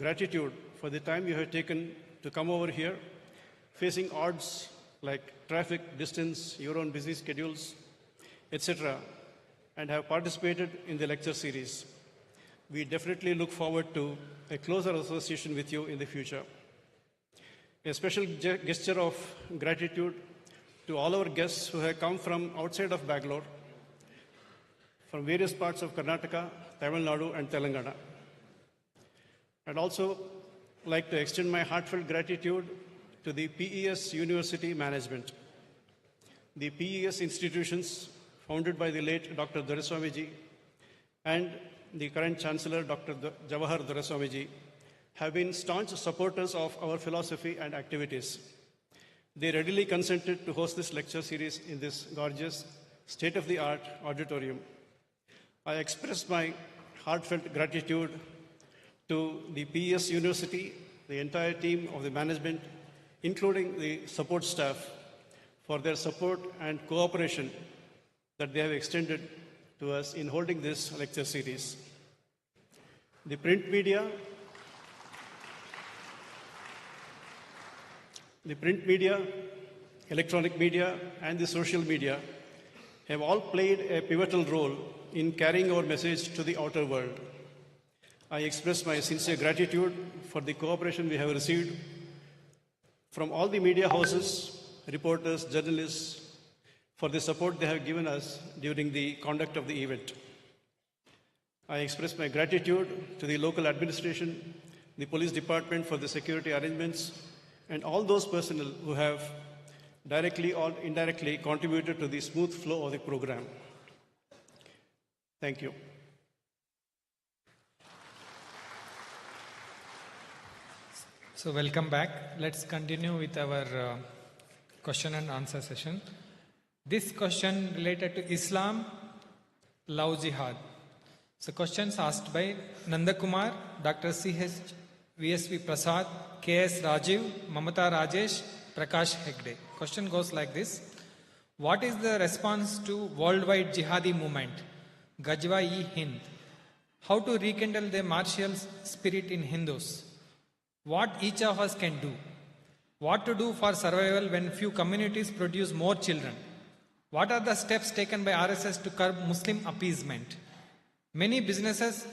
gratitude for the time you have taken to come over here, facing odds like traffic, distance, your own busy schedules, etc., and have participated in the lecture series. We definitely look forward to a closer association with you in the future. A special gesture of gratitude to all our guests who have come from outside of Bangalore, from various parts of Karnataka, Tamil Nadu, and Telangana. I'd also like to extend my heartfelt gratitude to the PES University management. The PES institutions, founded by the late Dr. Doraiswamiji and the current Chancellor, Dr. Jawahar Doraiswamiji, have been staunch supporters of our philosophy and activities. They readily consented to host this lecture series in this gorgeous, state-of-the-art auditorium. I express my heartfelt gratitude to the PES University, the entire team of the management, including the support staff, for their support and cooperation that they have extended to us in holding this lecture series. The print media, electronic media, and the social media have all played a pivotal role in carrying our message to the outer world. I express my sincere gratitude for the cooperation we have received from all the media houses, reporters, journalists, for the support they have given us during the conduct of the event. I express my gratitude to the local administration, the police department for the security arrangements, and all those personnel who have directly or indirectly contributed to the smooth flow of the program. Thank you. So welcome back. Let's continue with our question and answer session. This question related to Islam, love jihad. So questions asked by Nandakumar, Dr. C.H. VSV Prasad, K.S. Rajiv, Mamata Rajesh, Prakash Hegde. Question goes like this. What is the response to worldwide jihadi movement, Gajwa-e-Hind? How to rekindle the martial spirit in Hindus? What each of us can do? What to do for survival when few communities produce more children? What are the steps taken by RSS to curb Muslim appeasement? Many businesses,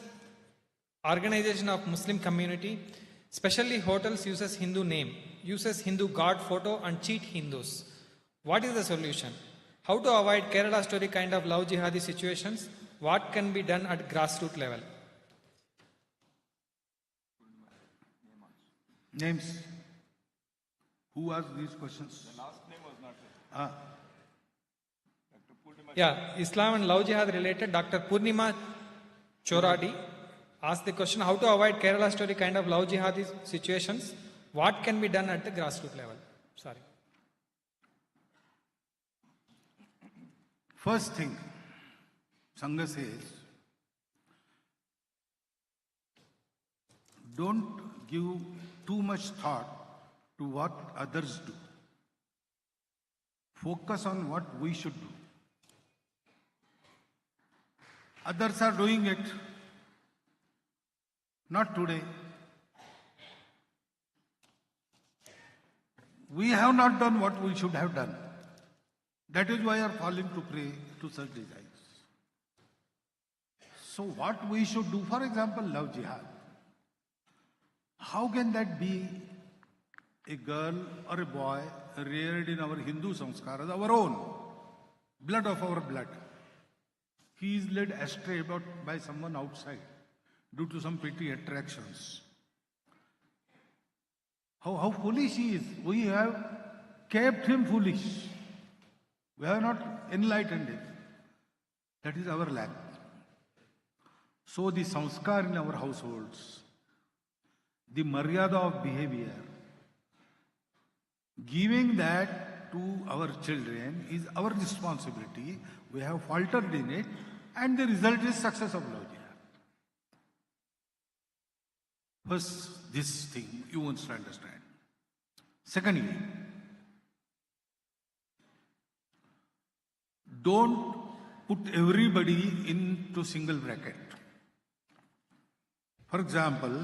organization of Muslim community, especially hotels, uses Hindu name, uses Hindu god photo and cheat Hindus. What is the solution? How to avoid Kerala story kind of love jihadi situations? What can be done at grassroots level? Names. Who asked these questions? The last name was not it. Yeah, Islam and love jihad related. Dr. Purnima Choradi asked the question, how to avoid Kerala story kind of love jihadi situations? What can be done at the grassroots level? Sorry. First thing, Sangha says, don't give too much thought to what others do. Focus on what we should do. Others are doing it. Not today. We have not done what we should have done. That is why we are falling to prey to such desires. So what we should do, for example, love jihad. How can that be a girl or a boy reared in our Hindu samskaras, our own, blood of our blood? He is led astray by someone outside due to some petty attractions. How foolish he is. We have kept him foolish. We have not enlightened him. That is our lack. So the samskar in our households, the maryada of behavior, giving that to our children is our responsibility. We have faltered in it, and the result is success of love jihad. First, this thing you must understand. Secondly, don't put everybody into single bracket. For example,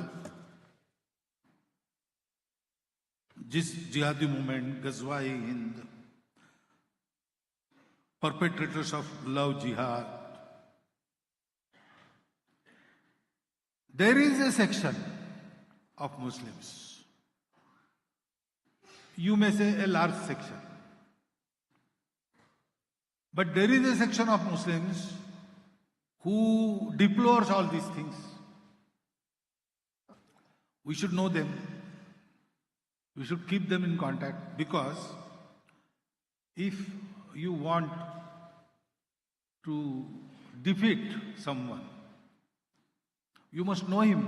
जिस जिहादी movement, गजवाए हिंद, perpetrators of love jihad, there is a section of Muslims, you may say a large section, but there is a section of Muslims who deplores all these things. We should know them. We should keep them in contact, because if you want to defeat someone, you must know him.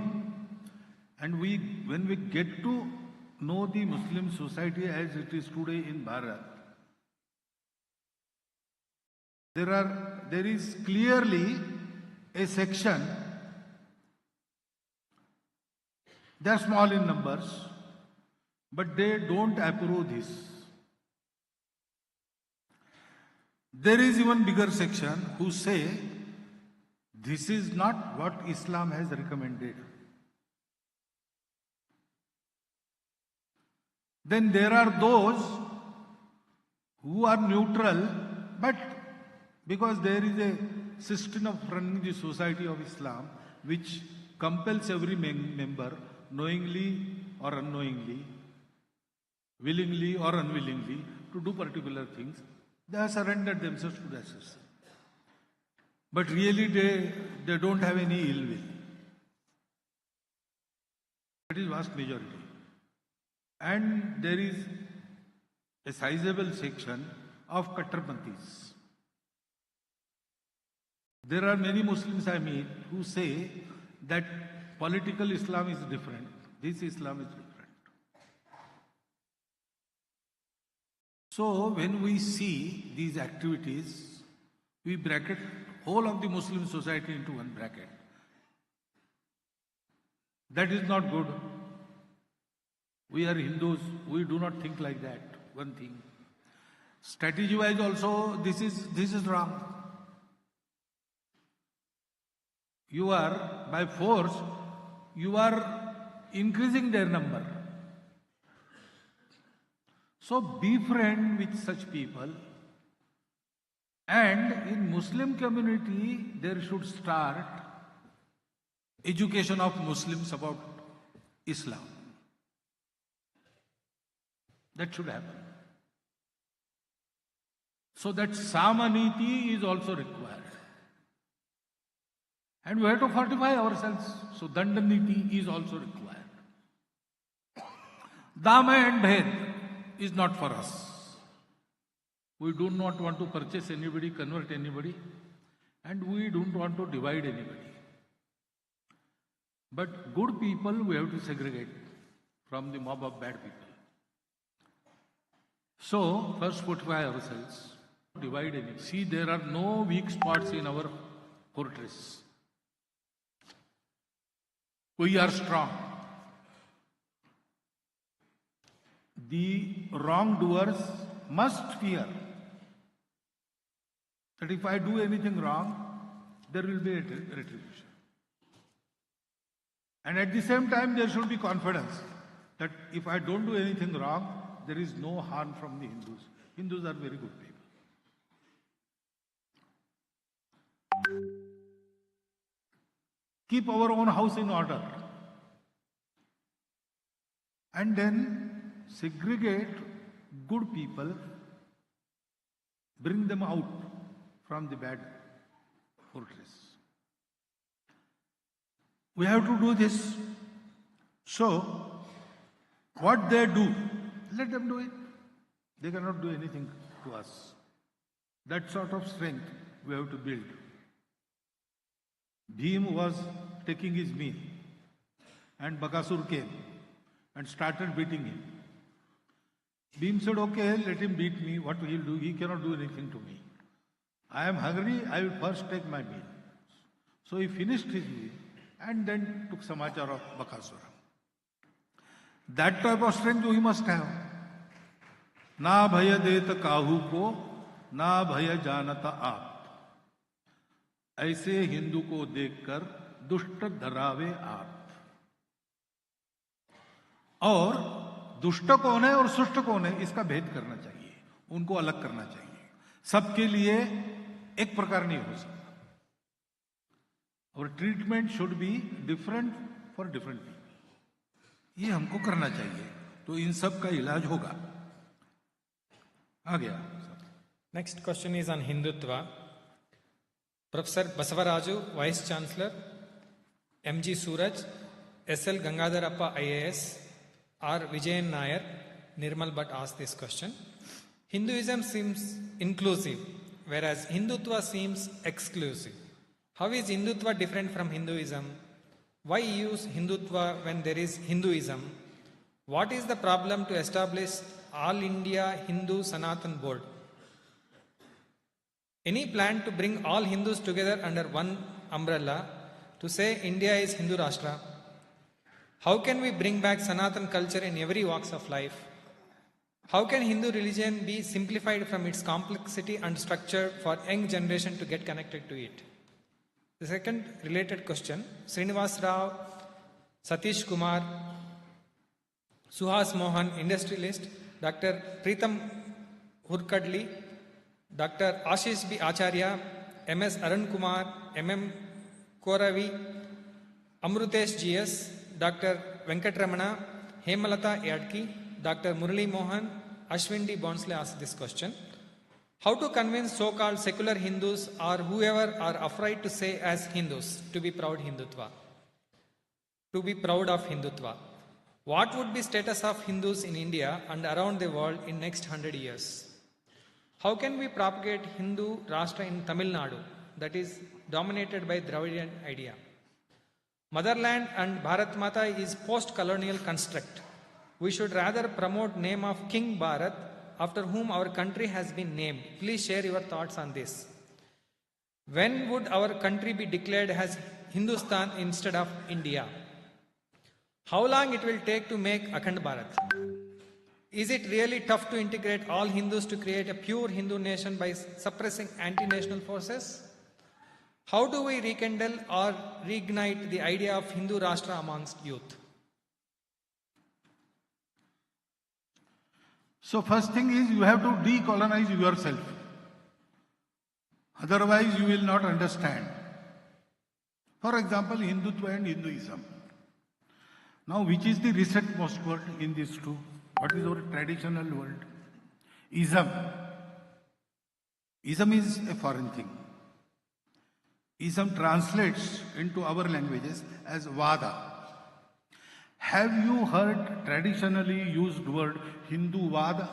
And when we get to know the Muslim society as it is today in Bharat, there is clearly a section, they are small in numbers, but they don't approve this. There is even bigger section who say this is not what Islam has recommended. Then there are those who are neutral, but because there is a system of running the society of Islam which compels every member, knowingly or unknowingly, willingly or unwillingly, to do particular things, they have surrendered themselves to that system. But really they don't have any ill will. That is vast majority. And there is a sizable section of Kattarpanthis. There are many Muslims I meet who say that political Islam is different, this Islam is different. So when we see these activities, we bracket whole of the Muslim society into one bracket. That is not good. We are Hindus, we do not think like that, one thing. Strategy-wise also, this is wrong. You are, by force, you are increasing their number. So befriend with such people, and in Muslim community there should start education of Muslims about Islam. That should happen. So that Samaniti is also required. And we have to fortify ourselves. So Dandaniti is also required. Dama and Bhed is not for us. We do not want to purchase anybody, convert anybody, and we don't want to divide anybody. But good people we have to segregate from the mob of bad people. So, first fortify ourselves, divide anybody. See, there are no weak spots in our fortress. We are strong. The wrongdoers must fear that if I do anything wrong, there will be a retribution. And at the same time, there should be confidence that if I don't do anything wrong, there is no harm from the Hindus. Hindus are very good people. Keep our own house in order. And then segregate good people, bring them out from the bad fortress. We have to do this. So, what they do, let them do it. They cannot do anything to us. That sort of strength we have to build. Bhim was taking his meal, and Bakasur came and started beating him. Bhim said, okay, let him beat me. What will he do? He cannot do anything to me. I am hungry, I will first take my meal. So he finished his meal and then took samachar of Bakasura. That type of strength we must have. Na bhaya deta kahu ko, na bhaya janata aap. ऐसे हिंदू को देखकर दुष्ट धरावे आप. और दुष्ट कौन है और सुष्ट कौन है इसका भेद करना चाहिए, उनको अलग करना चाहिए। सबके लिए एक प्रकार नहीं हो सकता। और treatment should be different for different people, ये हमको करना चाहिए, तो इन सब का इलाज होगा। आ गया। Next question is on Hindutva. Professor Basavaraju, Vice Chancellor, MG Suraj, SL Gangadharappa IAS, R. Vijayan Nair, Nirmal Bhatt asked this question. Hinduism seems inclusive, whereas Hindutva seems exclusive. How is Hindutva different from Hinduism? Why use Hindutva when there is Hinduism? What is the problem to establish All India Hindu Sanatan Board? Any plan to bring all Hindus together under one umbrella to say India is Hindu Rashtra? How can we bring back Sanatan culture in every walks of life? How can Hindu religion be simplified from its complexity and structure for young generation to get connected to it? The second related question, Srinivas Rao, Satish Kumar, Suhas Mohan, industrialist, Dr. Preetham Hurkadli, Dr. Ashish B. Acharya, MS Arun Kumar, MM Koravi, Amrutesh GS, Dr. Venkatramana, Hemalata Yadki, Dr. Murali Mohan, Ashwin D. Bonsle asked this question. How to convince so-called secular Hindus or whoever are afraid to say as Hindus to be proud Hindutva? To be proud of Hindutva. What would be status of Hindus in India and around the world in next 100 years? How can we propagate Hindu Rashtra in Tamil Nadu that is dominated by Dravidian idea? Motherland and Bharat Mata is post-colonial construct. We should rather promote name of King Bharat after whom our country has been named. Please share your thoughts on this. When would our country be declared as Hindustan instead of India? How long it will take to make Akhand Bharat? Is it really tough to integrate all Hindus to create a pure Hindu nation by suppressing anti-national forces? How do we rekindle or reignite the idea of Hindu Rashtra amongst youth? So first thing is you have to decolonize yourself. Otherwise you will not understand. For example, Hindutva and Hinduism. Now which is the recentmost word in these two? What is our traditional word? Ism. Ism is a foreign thing. Ism translates into our languages as Vada. Have you heard traditionally used word Hindu Vada?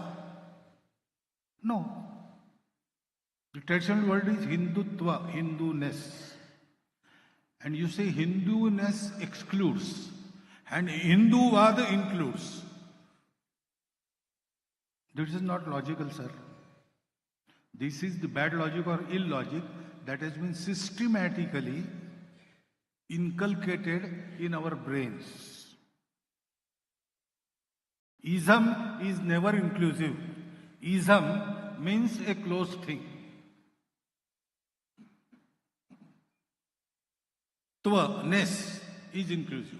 No. The traditional word is Hindutva, Hinduness. And you say Hinduness excludes and Hindu Vada includes. This is not logical, sir. This is the bad logic or illogic that has been systematically inculcated in our brains. Ism is never inclusive. Ism means a closed thing. Tva-ness is inclusive.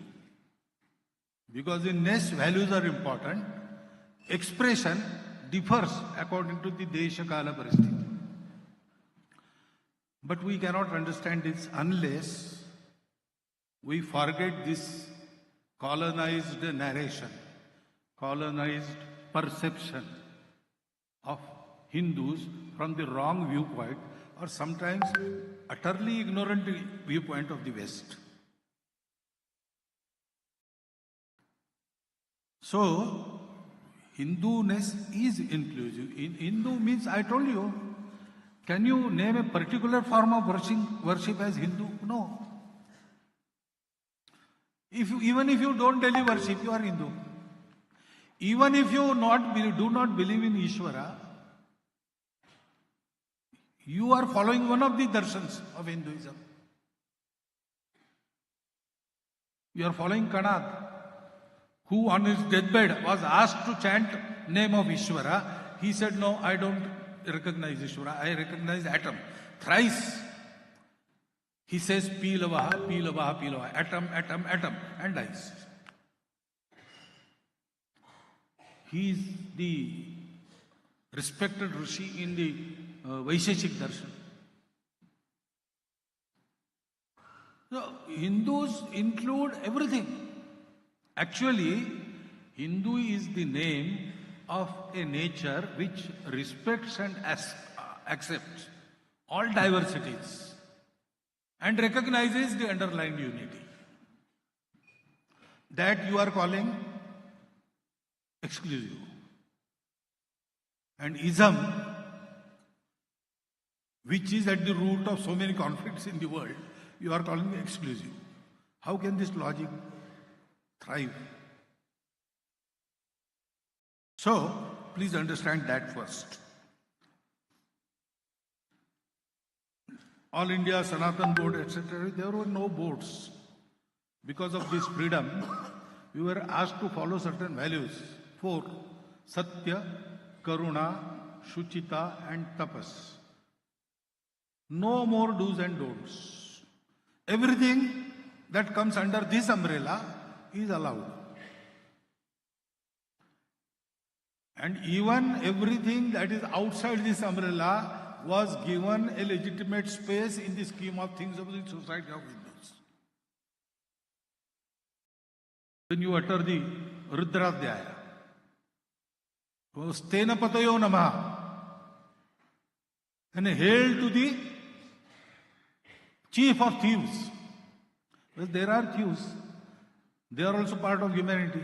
Because in ness, values are important. Expression differs according to the Desha Kala Paristiti. But we cannot understand this unless we forget this colonized narration, colonized perception of Hindus from the wrong viewpoint or sometimes utterly ignorant viewpoint of the West. So, Hinduness is inclusive. In Hindu means, I told you, can you name a particular form of worship as Hindu? No. Even if you don't daily worship, you are Hindu. Even if you do not believe in Ishvara, you are following one of the darshans of Hinduism. You are following Kanad, who on his deathbed was asked to chant name of Ishvara. He said, no, I don't recognize Ishvara, I recognize atom. Thrice he says, Pilavaha, Pilavaha, Pilavaha, atom, atom, atom, and dies. He is the respected Rishi in the Vaisheshik Darshan. So, Hindus include everything. Actually, Hindu is the name of a nature which respects and accepts all diversities and recognizes the underlying unity. That you are calling exclusive. And ism, which is at the root of so many conflicts in the world, you are calling exclusive. How can this logic thrive? So, please understand that first. All India, Sanatan Board, etc., there were no boards. Because of this freedom, we were asked to follow certain values. 4. Satya, Karuna, Shuchita and Tapas. No more do's and don'ts. Everything that comes under this umbrella is allowed. And even everything that is outside this umbrella was given a legitimate space in the scheme of things of the society of Hindus. When you utter the Rudradhyaya, Stena Patayo Namaha, and hail to the chief of thieves. Well, there are thieves. They are also part of humanity.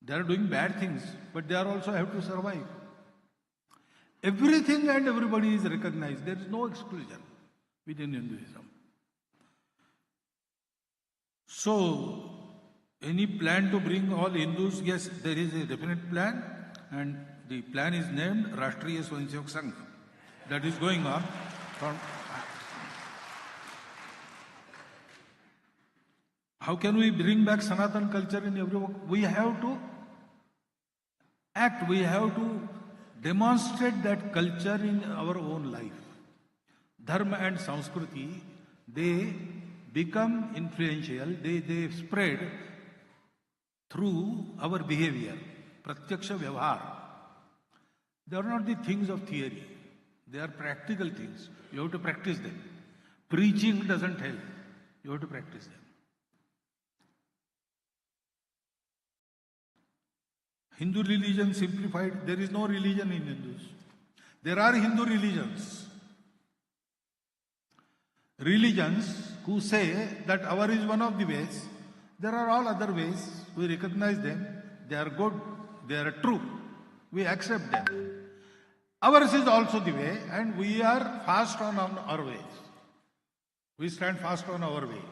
They are doing bad things, but they are also have to survive. Everything and everybody is recognized. There is no exclusion within Hinduism. So, any plan to bring all Hindus? Yes, there is a definite plan, and the plan is named Rashtriya Swayamsevak Sangh. That is going on. How can we bring back Sanatan culture in every work? We have to act, we have to demonstrate that culture in our own life. Dharma and Sanskriti, they become influential, they spread through our behavior. Pratyaksha Vyavhar. They are not the things of theory. They are practical things. You have to practice them. Preaching doesn't help. You have to practice them. Hindu religion simplified. There is no religion in Hindus. There are Hindu religions. Religions who say that our is one of the ways. There are all other ways. We recognize them. They are good. They are true. We accept them. Ours is also the way, and we are fast on our ways. We stand fast on our way.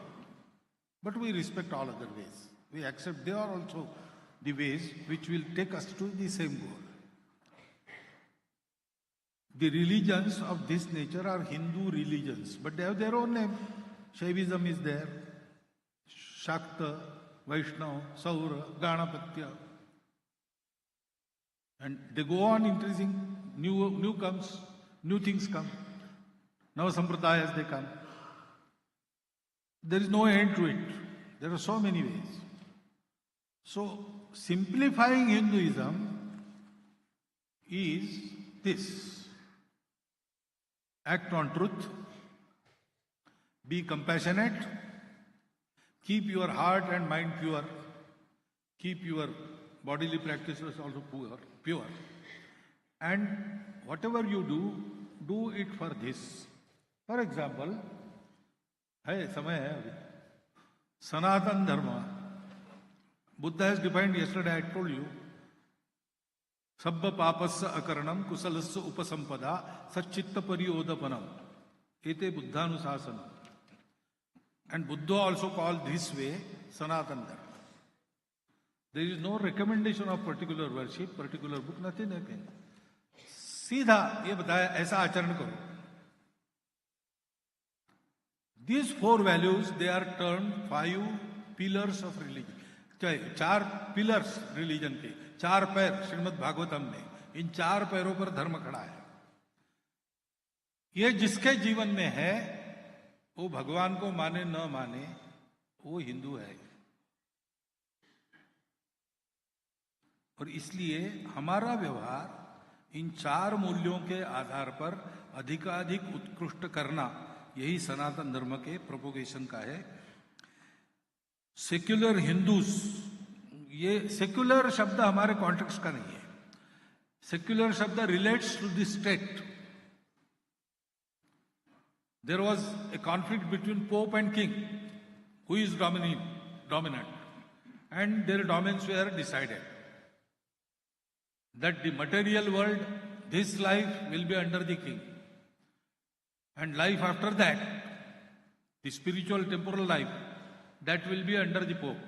But we respect all other ways. We accept they are also the ways which will take us to the same goal. The religions of this nature are Hindu religions, but they have their own name. Shaivism is there, Shakta, Vaishnava, Saura, Ganapatya. And they go on increasing, new things come. Now Sampradayas they come. There is no end to it. There are so many ways. So, simplifying Hinduism is this. Act on truth, be compassionate, keep your heart and mind pure, keep your bodily practices also pure. And whatever you do it for this. For example, Sanatan Dharma. Buddha has defined yesterday, I told you, Sabba papasya akaranam kusalasya upasampada satchitta pariyodapanam. Ete buddhanusasanam. And Buddha also called this way Sanatan Dharma. There is no recommendation of particular worship, particular book, nothing. सीधा ये बताया ऐसा आचरण करो. These 4 values, they are termed 5 pillars of religion. 4 pillars religion के, 4 पैर श्रीमद् भागवतम में, इन 4 पैरों पर धर्म खड़ा है. ये जिसके जीवन में है, वो भगवान को माने न माने, वो हिंदू है. और इसलिए हमारा व्यवहार इन 4 मूल्यों के आधार पर अधिकाधिक उत्कृष्ट करना, यही सनातन धर्म के प्रोपोगेशन का है। सेक्युलर हिंदूज, ये सेक्युलर शब्द हमारे कॉन्टेक्स्ट का नहीं है। सेक्युलर शब्द relates to the state. There was a conflict between Pope and King, who is dominant, and their domains were decided. That the material world, this life will be under the King, and life after that, the spiritual temporal life, that will be under the Pope.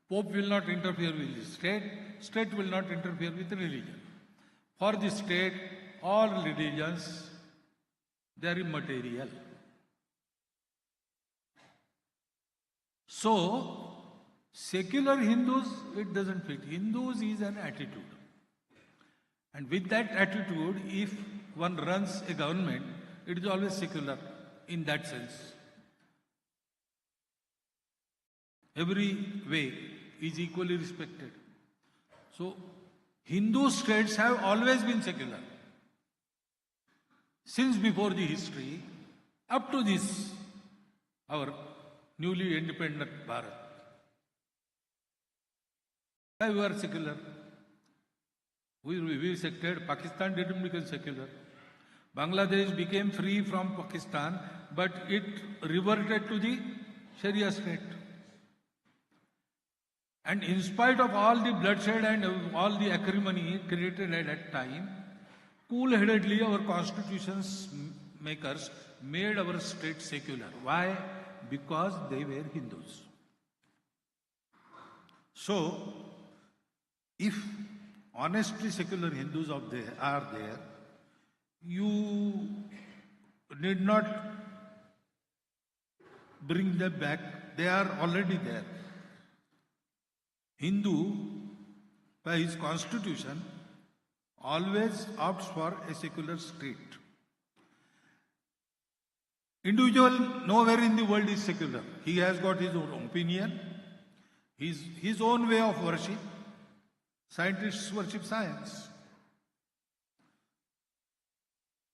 Pope will not interfere with the state, state will not interfere with the religion. For the state, all religions, they are immaterial. So, secular Hindus, it doesn't fit. Hindus is an attitude. And with that attitude, if one runs a government, it is always secular in that sense. Every way is equally respected. So, Hindu states have always been secular. Since before the history, up to this, our newly independent Bharat. We were secular. We sected. Pakistan didn't become secular. Bangladesh became free from Pakistan, but it reverted to the Sharia state. And in spite of all the bloodshed and all the acrimony created at that time, cool-headedly our constitutions makers made our state secular. Why? Because they were Hindus. So, if honestly secular Hindus are there, you need not bring them back. They are already there. Hindu, by his constitution, always opts for a secular state. Individual nowhere in the world is secular. He has got his own opinion, his own way of worship. Scientists worship science.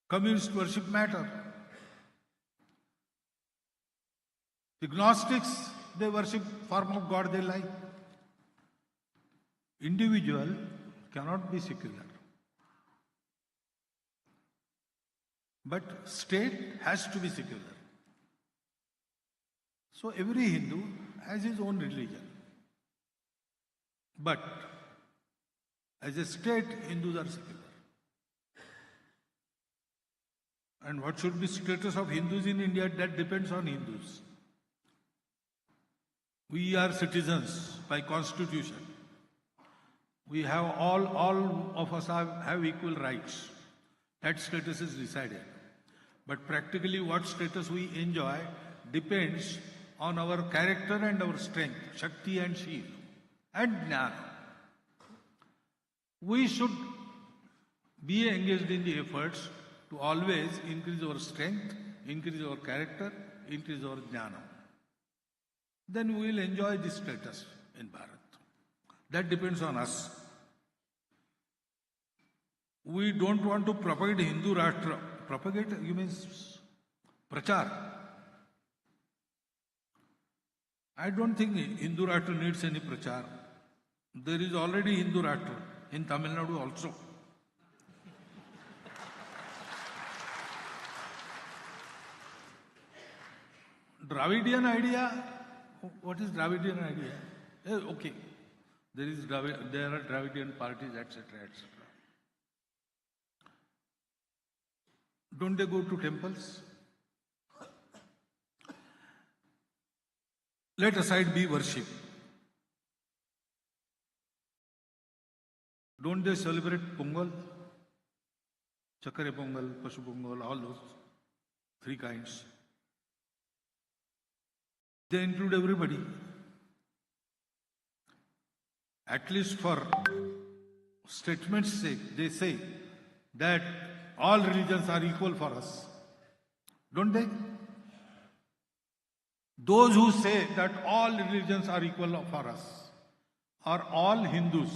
Communists worship matter. The Gnostics, they worship form of God they like. Individual cannot be secular. But state has to be secular. So every Hindu has his own religion. But as a state, Hindus are secular. And what should be status of Hindus in India, that depends on Hindus. We are citizens by constitution. We have all of us have equal rights. That status is decided. But practically what status we enjoy depends on our character and our strength, Shakti and Shiv, and Jnana. We should be engaged in the efforts to always increase our strength, increase our character, increase our Jnana. Then we will enjoy this status in Bharat. That depends on us. We don't want to propagate Hindu Rashtra. Propagate, you mean prachar. I don't think Hindu Rashtra needs any prachar. There is already Hindu Rashtra in Tamil Nadu also. Dravidian idea, what is Dravidian idea? Okay, there are Dravidian parties, etc., etc. Don't they go to temples? Let aside be worship. Don't they celebrate Pongal? Chakare Pongal, Pashu Pongal, all those 3 kinds. They include everybody. At least for statement's sake, they say that all religions are equal for us. Don't they? Those who say that all religions are equal for us are all Hindus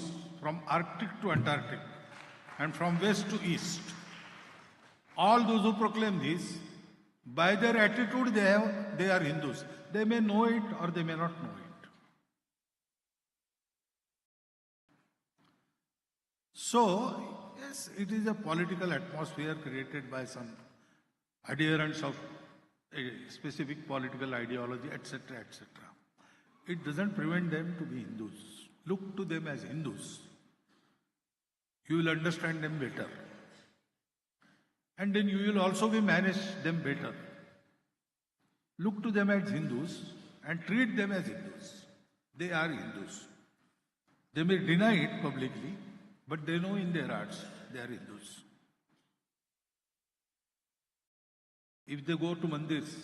from Arctic to Antarctic, and from west to east. All those who proclaim this, by their attitude they are Hindus. They may know it or they may not know it. So, yes, it is a political atmosphere created by some adherents of a specific political ideology, etc., etc. It doesn't prevent them to be Hindus. Look to them as Hindus. You will understand them better. And then you will also be manage them better. Look to them as Hindus and treat them as Hindus. They are Hindus. They may deny it publicly, but they know in their hearts they are Hindus. If they go to mandirs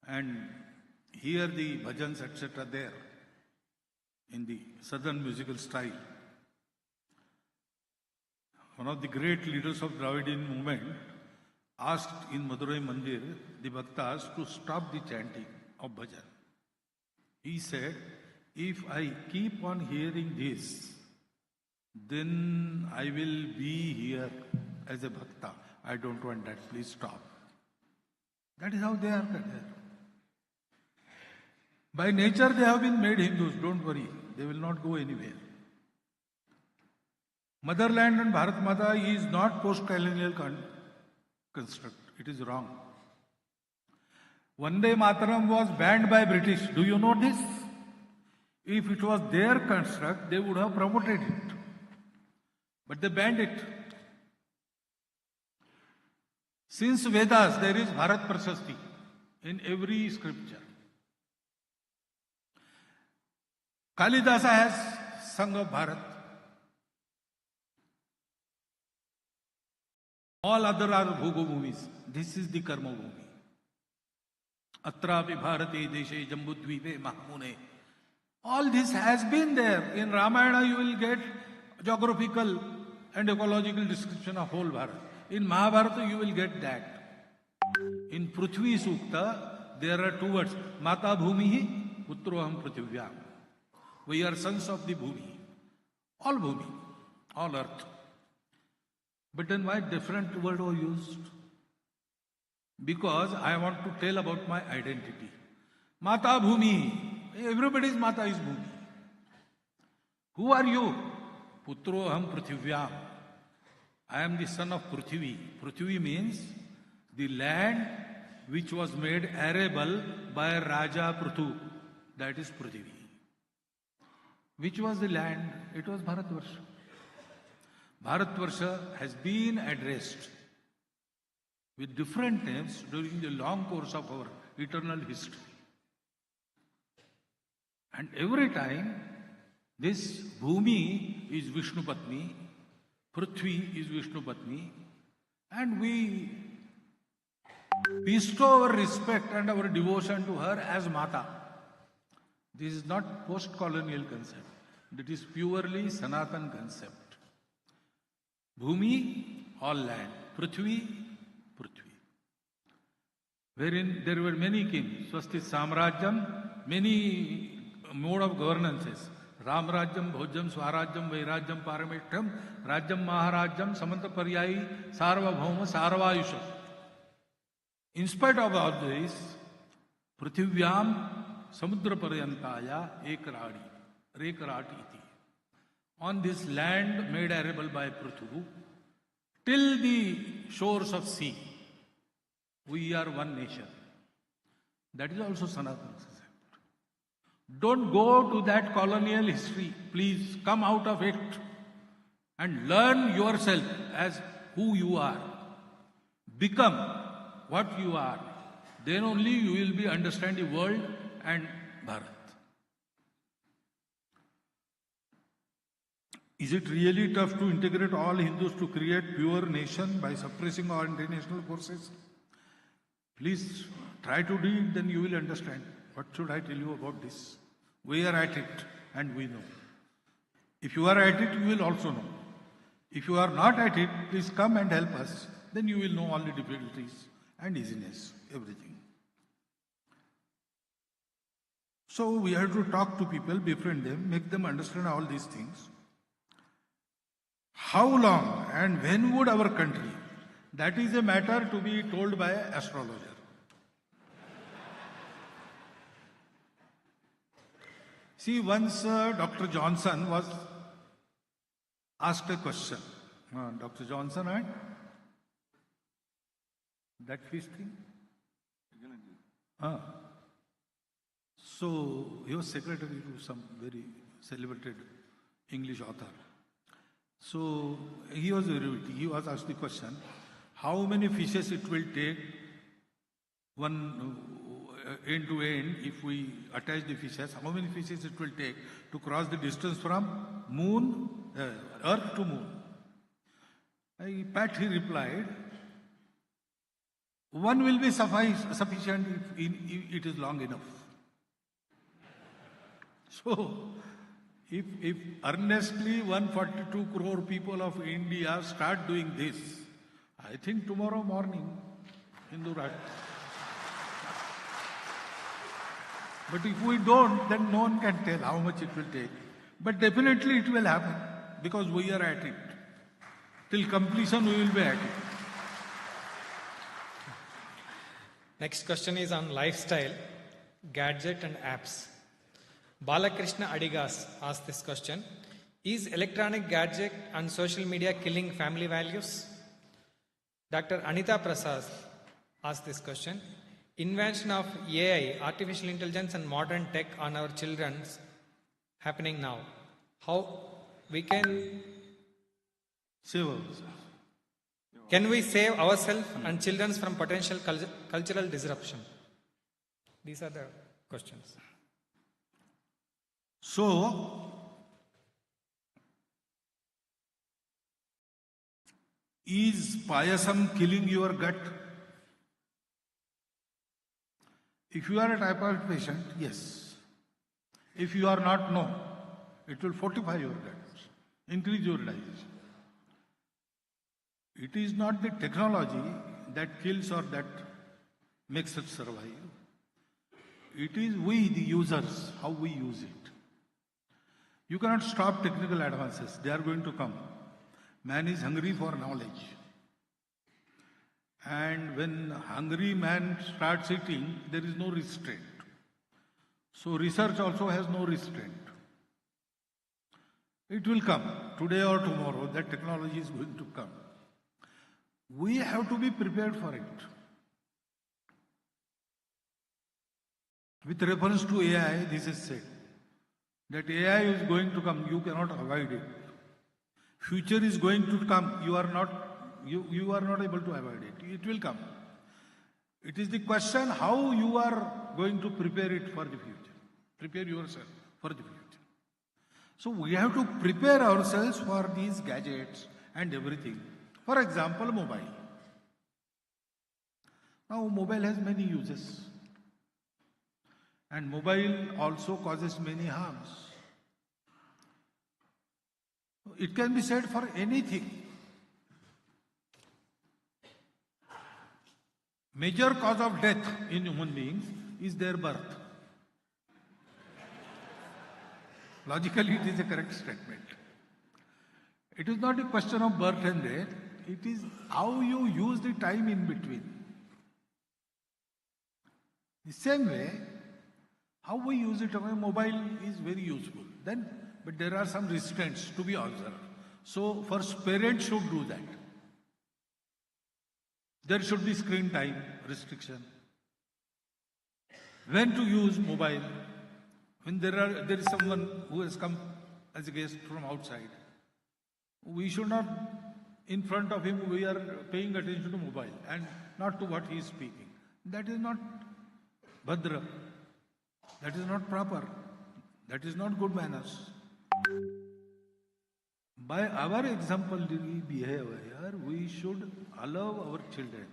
and hear the bhajans, etc. there, in the southern musical style, one of the great leaders of Dravidian movement asked in Madurai Mandir the bhaktas to stop the chanting of bhajan. He said, if I keep on hearing this, then I will be here as a bhakta. I don't want that, please stop. That is how they are there. By nature they have been made Hindus, don't worry, they will not go anywhere. Motherland and Bharat Mata is not post-colonial construct. It is wrong. Vande Mataram was banned by British. Do you know this? If it was their construct, they would have promoted it. But they banned it. Since Vedas, there is Bharat Prasasti in every scripture. Kalidasa has sung of Bharat. All other are Bhogo bhumis. This is the Karma bhumi. Atrapi Bharate Deshe Jambudvipe Mahamune. All this has been there. In Ramayana you will get geographical and ecological description of whole Bharat. In Mahabharata you will get that. In Prithvi Sukta there are two words. Mata Bhumihi, Putroham Prithivya. We are sons of the Bhumi. All Bhumi, all earth. But then why different word was used? Because I want to tell about my identity. Mata Bhumi. Everybody's Mata is Bhumi. Who are you? Putro Aham Prithivya. I am the son of Prithvi. Prithvi means the land which was made arable by Raja Prithu. That is Prithvi. Which was the land? It was Bharatvarsha. Bharatvarsha has been addressed with different names during the long course of our eternal history. And every time, this Bhumi is Vishnu Patni, Prithvi is Vishnu Patni, and we bestow our respect and our devotion to her as Mata. This is not post-colonial concept. It is purely Sanatan concept. Bhumi, all land. Prithvi, Prithvi. Wherein there were many kings. Swasti Samrajyam, many mode of governances. Ramrajyam, Bhojam, Swarajyam, Vairajyam, Parameshtam, Rajyam, Maharajyam, Samanta Paryayi, Sarvabhauma, Sarvayusha. In spite of all this, Prithivyam, Samudra Paryantaya, Ekarati iti. On this land made arable by Prithu, till the shores of sea, we are one nation. That is also Sanatana concept. Don't go to that colonial history. Please come out of it and learn yourself as who you are. Become what you are. Then only you will be understand the world and Bharat. Is it really tough to integrate all Hindus to create pure nation by suppressing all international forces? Please try to do it, then you will understand. What should I tell you about this? We are at it and we know. If you are at it, you will also know. If you are not at it, please come and help us. Then you will know all the difficulties and easiness, everything. So we have to talk to people, befriend them, make them understand all these things. How long and when would our country? That is a matter to be told by an astrologer. See, once Dr. Johnson was asked a question. Dr. Johnson and that fish thing? So he was secretary to some very celebrated English author. So he was asked the question, how many fishes it will take one end to end if we attach the fishes, how many fishes it will take to cross the distance from earth to moon? He replied, one will be sufficient if it is long enough. So, if earnestly 142 crore people of India start doing this, I think tomorrow morning, Hindu Rashtra. But if we don't, then no one can tell how much it will take. But definitely it will happen, because we are at it. Till completion we will be at it. Next question is on lifestyle, gadget and apps. Balakrishna Adigas asked this question. Is electronic gadget and social media killing family values? Dr. Anita Prasad asked this question. Invention of AI, artificial intelligence and modern tech on our children happening now. How we can save ourselves. Can we save ourselves and children from potential cultural disruption? These are the questions. So, is payasam killing your gut? If you are a typhoid patient, yes. If you are not, no. It will fortify your gut, increase your digestion. It is not the technology that kills or that makes us survive. It is we, the users, how we use it. You cannot stop technical advances. They are going to come. Man is hungry for knowledge. And when hungry man starts eating, there is no restraint. So research also has no restraint. It will come. Today or tomorrow, that technology is going to come. We have to be prepared for it. With reference to AI, this is said that AI is going to come, you cannot avoid it. Future is going to come, you are not able to avoid it. It will come. It is the question how you are going to prepare it for the future. Prepare yourself for the future. So we have to prepare ourselves for these gadgets and everything. For example, mobile. Now mobile has many uses. And mobile also causes many harms. It can be said for anything. Major cause of death in human beings is their birth. Logically, it is a correct statement. It is not a question of birth and death. It is how you use the time in between. The same way, how we use it, our mobile is very useful. But there are some restraints to be observed. So first, parents should do that. There should be screen time restriction. When to use mobile? When there is someone who has come as a guest from outside, we should not, in front of him, we are paying attention to mobile and not to what he is speaking. That is not bhadra. That is not proper. That is not good manners. By our exemplary behavior, we should allow our children.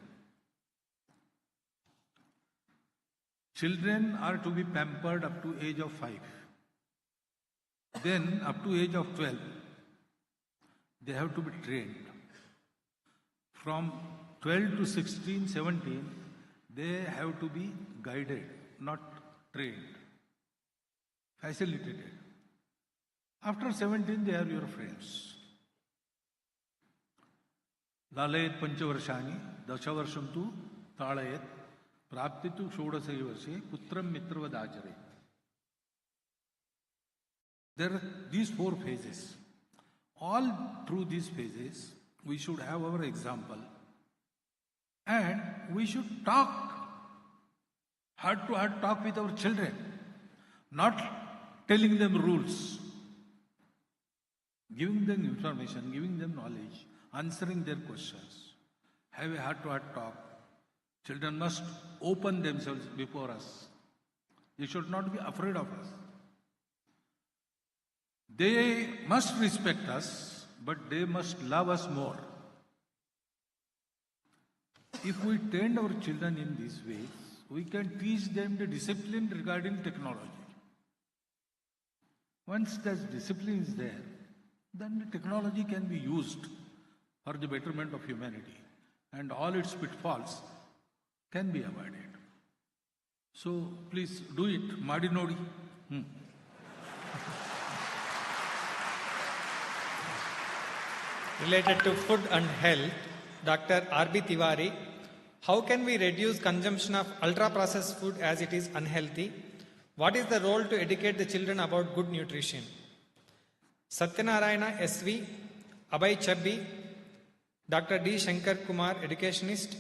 Children are to be pampered up to age of 5. Then, up to age of 12, they have to be trained. From 12 to 16, 17, they have to be guided, not trained, facilitated. After 17, they are your friends. लालयेत् पंचवर्षाणि दशवर्षं तु ताडयेत् प्राप्ति तु षोडशे वर्षे पुत्रं मित्रवदाचरेत्. There are these 4 phases. All through these phases, we should have our example and we should talk, heart to heart talk with our children, not telling them rules, giving them information, giving them knowledge, answering their questions. Have a heart to heart talk. Children must open themselves before us. They should not be afraid of us. They must respect us, but they must love us more. If we train our children in these ways, we can teach them the discipline regarding technology. Once that discipline is there, then the technology can be used for the betterment of humanity, and all its pitfalls can be avoided. So please do it, Madi Nodi. Related to food and health, Dr. R.B. Tiwari, how can we reduce consumption of ultra-processed food as it is unhealthy? What is the role to educate the children about good nutrition? Satyanarayana S.V., Abhay Chabbi, Dr. D. Shankar Kumar, educationist,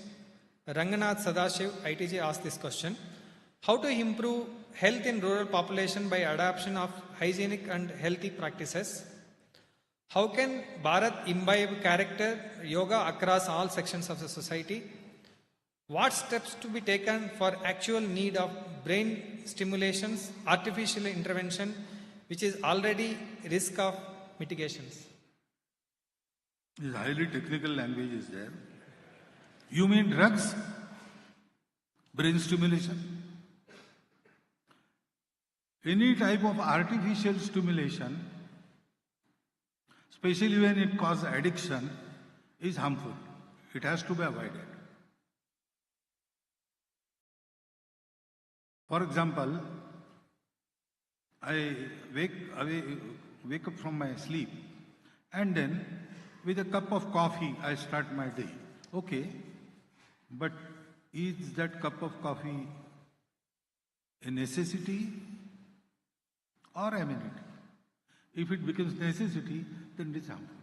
Ranganath Sadashiv, ITG asked this question. How to improve health in rural population by adoption of hygienic and healthy practices? How can Bharat imbibe character yoga across all sections of the society? What steps to be taken for actual need of brain stimulations, artificial intervention, which is already risk of mitigations? This highly technical language is there. You mean drugs? Brain stimulation? Any type of artificial stimulation, especially when it causes addiction, is harmful. It has to be avoided. For example, I wake up from my sleep and then with a cup of coffee I start my day. Okay, but is that cup of coffee a necessity or amenity? If it becomes necessity, then it is harmful.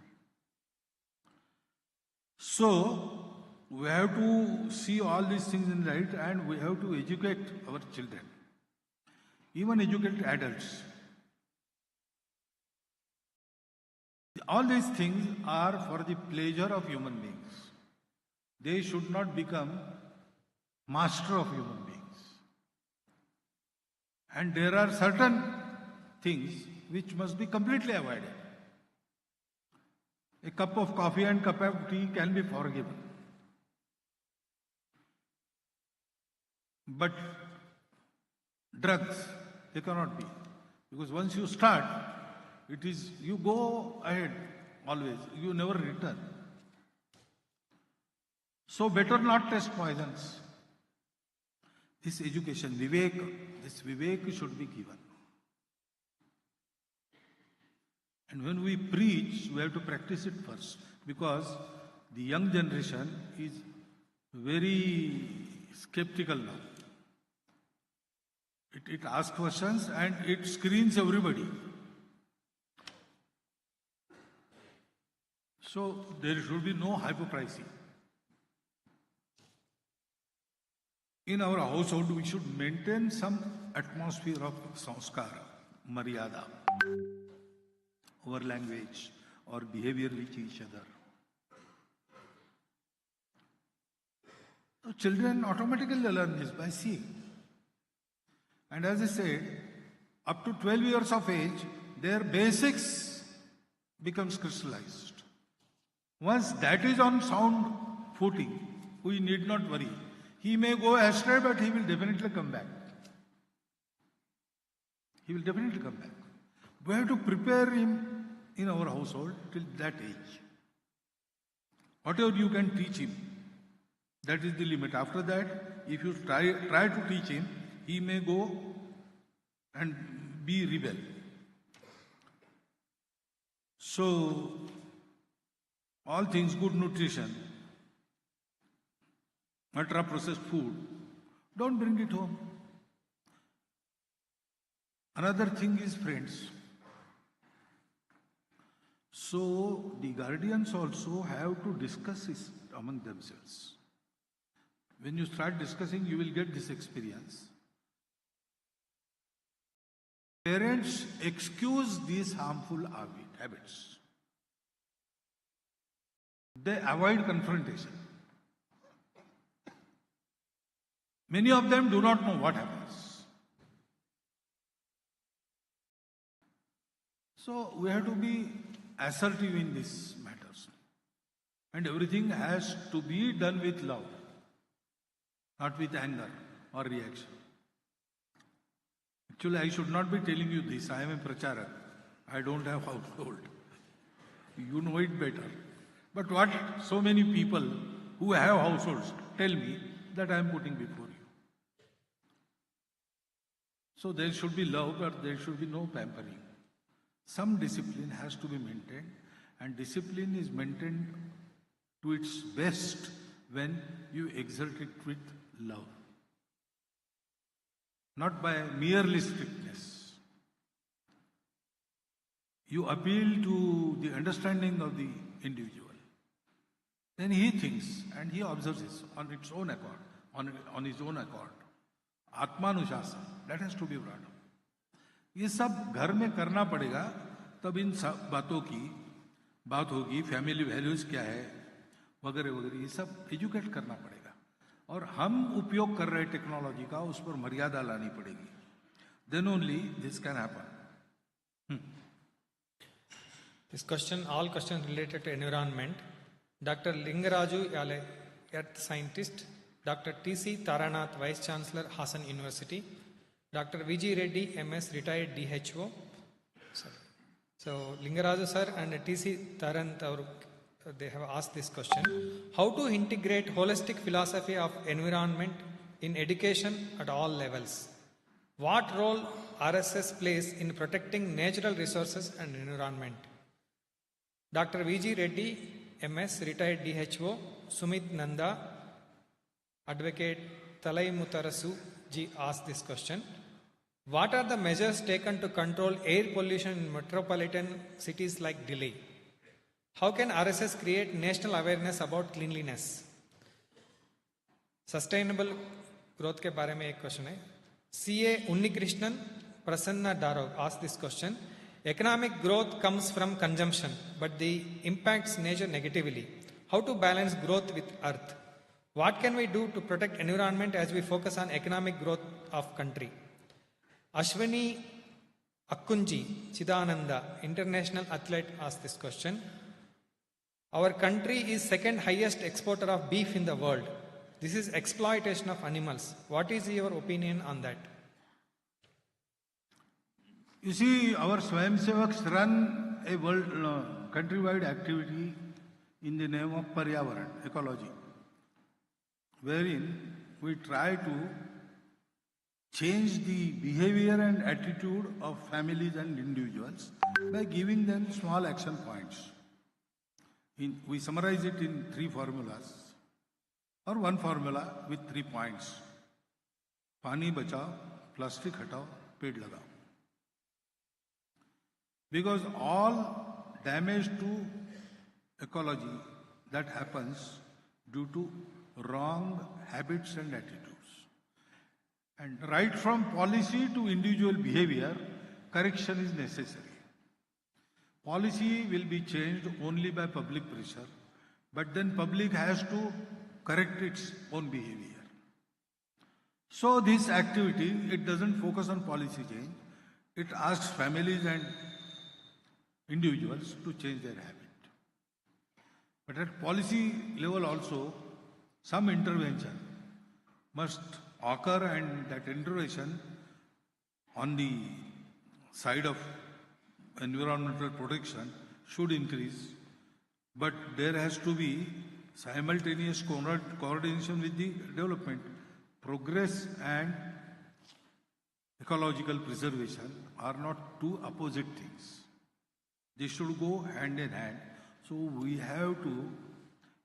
So, we have to see all these things in light and we have to educate our children, even educate adults. All these things are for the pleasure of human beings. They should not become master of human beings. And there are certain things which must be completely avoided. A cup of coffee and cup of tea can be forgiven. But drugs, they cannot be. Because once you start, it is, you go ahead always, you never return. So better not test poisons. This education, this vivek should be given. And when we preach, we have to practice it first, because the young generation is very skeptical now. It asks questions and it screens everybody. So there should be no hypocrisy. In our household, we should maintain some atmosphere of sanskara, maryada, our language, our behavior with each other. So children automatically learn this by seeing. And as I said, up to 12 years of age, their basics becomes crystallized. Once that is on sound footing, we need not worry. He may go astray, but he will definitely come back. He will definitely come back. We have to prepare him in our household till that age. Whatever you can teach him, that is the limit. After that, if you try to teach him, he may go and be rebel. So, all things, good nutrition, ultra-processed food, don't bring it home. Another thing is friends. So the guardians also have to discuss it among themselves. When you start discussing, you will get this experience. Parents excuse these harmful habits. They avoid confrontation. Many of them do not know what happens. So we have to be assertive in these matters. And everything has to be done with love, not with anger or reaction. Actually, I should not be telling you this. I am a pracharak. I don't have household. You know it better. But what so many people who have households tell me that I am putting before you. So there should be love, but there should be no pampering. Some discipline has to be maintained, and discipline is maintained to its best when you exert it with love, not by merely strictness. You appeal to the understanding of the individual. Then he thinks and he observes this on its own accord, on his own accord. Atmanushasana, that has to be brought up. ये सब घर में करना पड़ेगा, तब इन सब बातों की बात होगी. फैमिली वैल्यूज क्या है वगैरह वगैरह, ये सब एजुकेट करना पड़ेगा. और हम उपयोग कर रहे टेक्नोलॉजी का, उस पर मर्यादा लानी पड़ेगी. Then only this can happen. This question, all questions related to environment. Dr. Lingaraju Yale, Earth Scientist. Dr. T.C. Taranath, Vice Chancellor, Hassan University. Dr. V.G. Reddy, MS, retired DHO. So, Lingaraju sir and T.C. Taranath, they have asked this question. How to integrate holistic philosophy of environment in education at all levels? What role RSS plays in protecting natural resources and environment? Dr. V.G. Reddy, MS, retired DHO. Sumit Nanda, Advocate Talai Mutarasu ji asked this question. What are the measures taken to control air pollution in metropolitan cities like Delhi? How can RSS create national awareness about cleanliness? Sustainable growth के बारे में एक question है. CA Unnikrishnan Prasanna Darog asked this question. Economic growth comes from consumption, but the impacts nature negatively. How to balance growth with earth? What can we do to protect environment as we focus on economic growth of country? Ashwini Akkunji Chidananda, international athlete, asked this question. Our country is second highest exporter of beef in the world. This is exploitation of animals. What is your opinion on that? You see, our Swayamsevaks run a world countrywide activity in the name of Paryavaran, ecology, wherein we try to change the behavior and attitude of families and individuals by giving them small action points. We summarize it in 3 formulas, or 1 formula with 3 points. Pani bachao, plastic hatao, ped lagao. Because all damage to ecology that happens due to wrong habits and attitudes. And right from policy to individual behavior, correction is necessary. Policy will be changed only by public pressure, but then public has to correct its own behavior. So this activity, it doesn't focus on policy change, it asks families and individuals to change their habit. But at policy level also, some intervention must occur, and that intervention on the side of environmental protection should increase. But there has to be simultaneous coordination with the development. Progress and ecological preservation are not two opposite things. They should go hand in hand. So we have to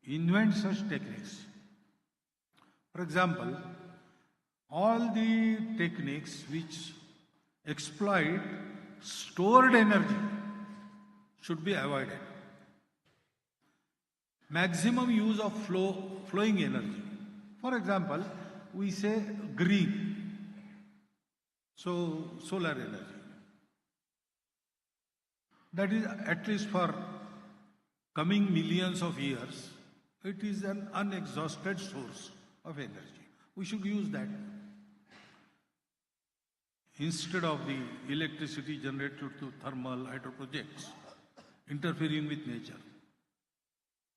invent such techniques For example, all the techniques which exploit stored energy should be avoided. Maximum use of flowing energy. For example, we say green, so solar energy. That is, at least for coming millions of years, it is an unexhausted source of energy. We should use that instead of the electricity generated through thermal hydro projects interfering with nature.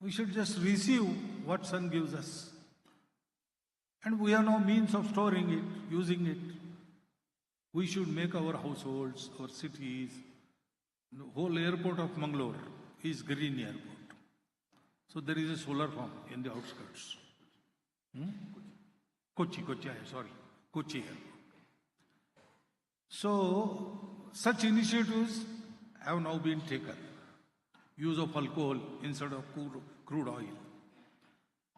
We should just receive what sun gives us. And we have no means of storing it, using it. We should make our households, our cities. The whole airport of Bengaluru is green airport. So there is a solar farm in the outskirts. Kochi airport. So such initiatives have now been taken. Use of alcohol instead of crude oil.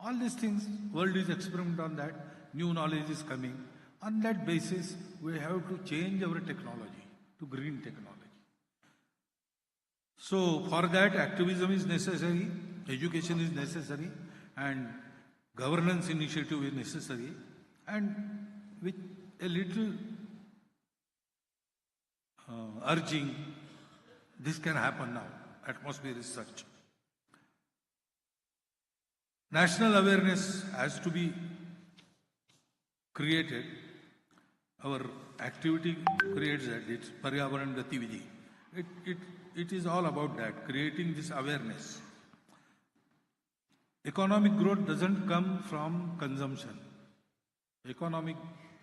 All these things, world is experimenting on that. New knowledge is coming. On that basis, we have to change our technology to green technology. So for that, activism is necessary, education is necessary, and governance initiative is necessary. And with a little urging, this can happen now. Atmosphere is such. National awareness has to be created. Our activity creates that. It's Paryavaran Gatividhi. It is all about that, creating this awareness. Economic growth doesn't come from consumption. Economic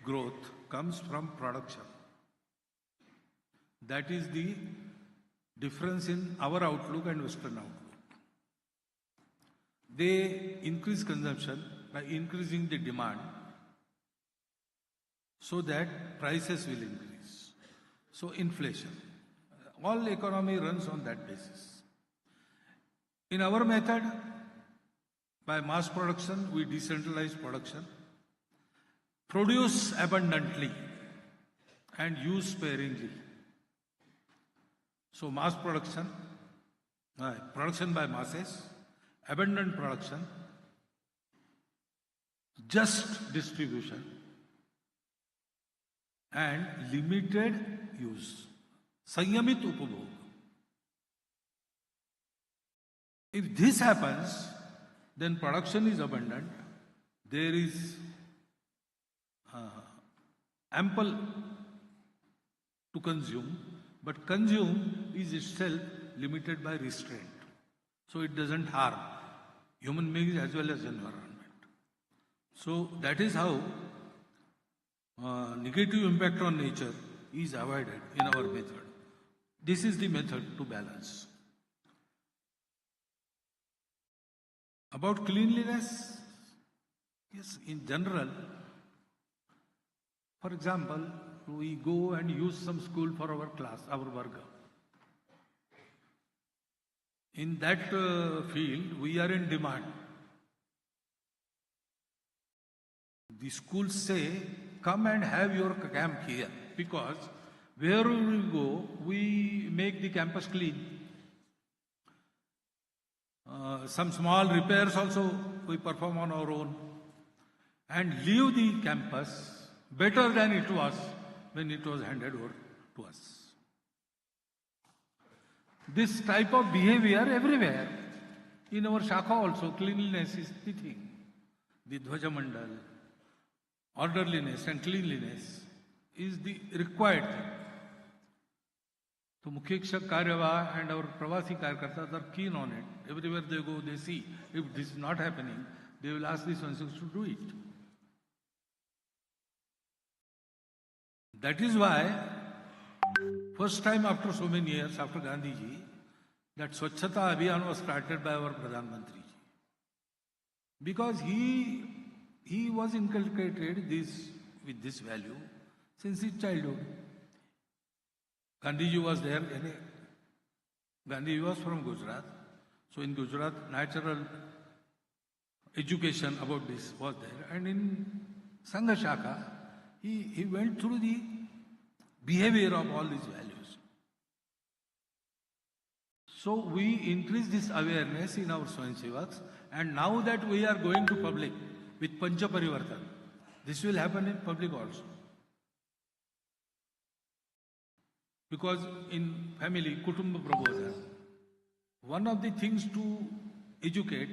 growth comes from production. That is the difference in our outlook and Western outlook. They increase consumption by increasing the demand so that prices will increase. So inflation. All economy runs on that basis. In our method, by mass production, we decentralize production, produce abundantly and use sparingly. So mass production, production by masses, abundant production, just distribution, and limited use. Sanyamit upabhog. If this happens, then production is abundant, there is ample to consume, but consume is itself limited by restraint. So it doesn't harm human beings as well as environment. So that is how negative impact on nature is avoided in our method. This is the method to balance. About cleanliness, yes, in general, for example, we go and use some school for our class, our varga. In that field, we are in demand. The schools say, come and have your camp here, because wherever we go, we make the campus clean. Some small repairs also we perform on our own and leave the campus better than it was when it was handed over to us. This type of behavior everywhere. In our Shakha also, cleanliness is the thing. The Dhwaja Mandal, orderliness and cleanliness is the required thing. So Mukhya Karyava and our Pravasi Karyakartas are keen on it. Everywhere they go, they see. If this is not happening, they will ask these ones to do it. That is why, first time after so many years, after Gandhiji, that Swachhata Abhiyan was started by our Pradhan Mantri. Because he was inculcated with this value since his childhood. Gandhiji was there. Gandhiji was from Gujarat. So in Gujarat, natural education about this was there. And in Sarsanghchalak, he went through the behavior of all these values. So we increase this awareness in our Swayamsevaks, and now that we are going to public with Pancha Parivartan, this will happen in public also. Because in family, Kutumba Prabodhana, one of the things to educate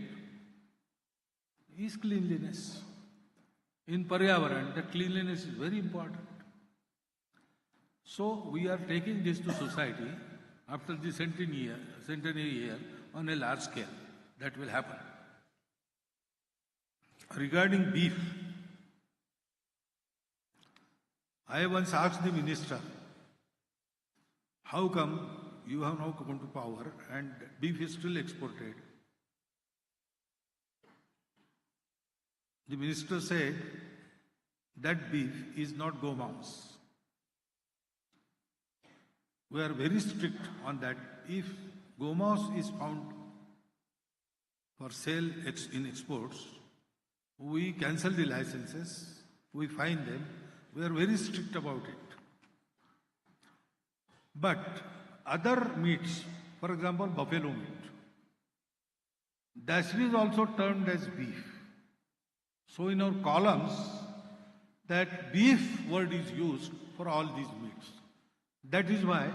is cleanliness. In Paryavaran, the cleanliness is very important. So we are taking this to society after the centenary year on a large scale. That will happen. Regarding beef, I once asked the minister, how come you have now come to power and beef is still exported? The minister said that beef is not gomouse. We are very strict on that. If gomouse is found for sale in exports, we cancel the licenses, we fine them, we are very strict about it. But other meats, for example, buffalo meat, that is also termed as beef. So in our columns, that beef word is used for all these meats. That is why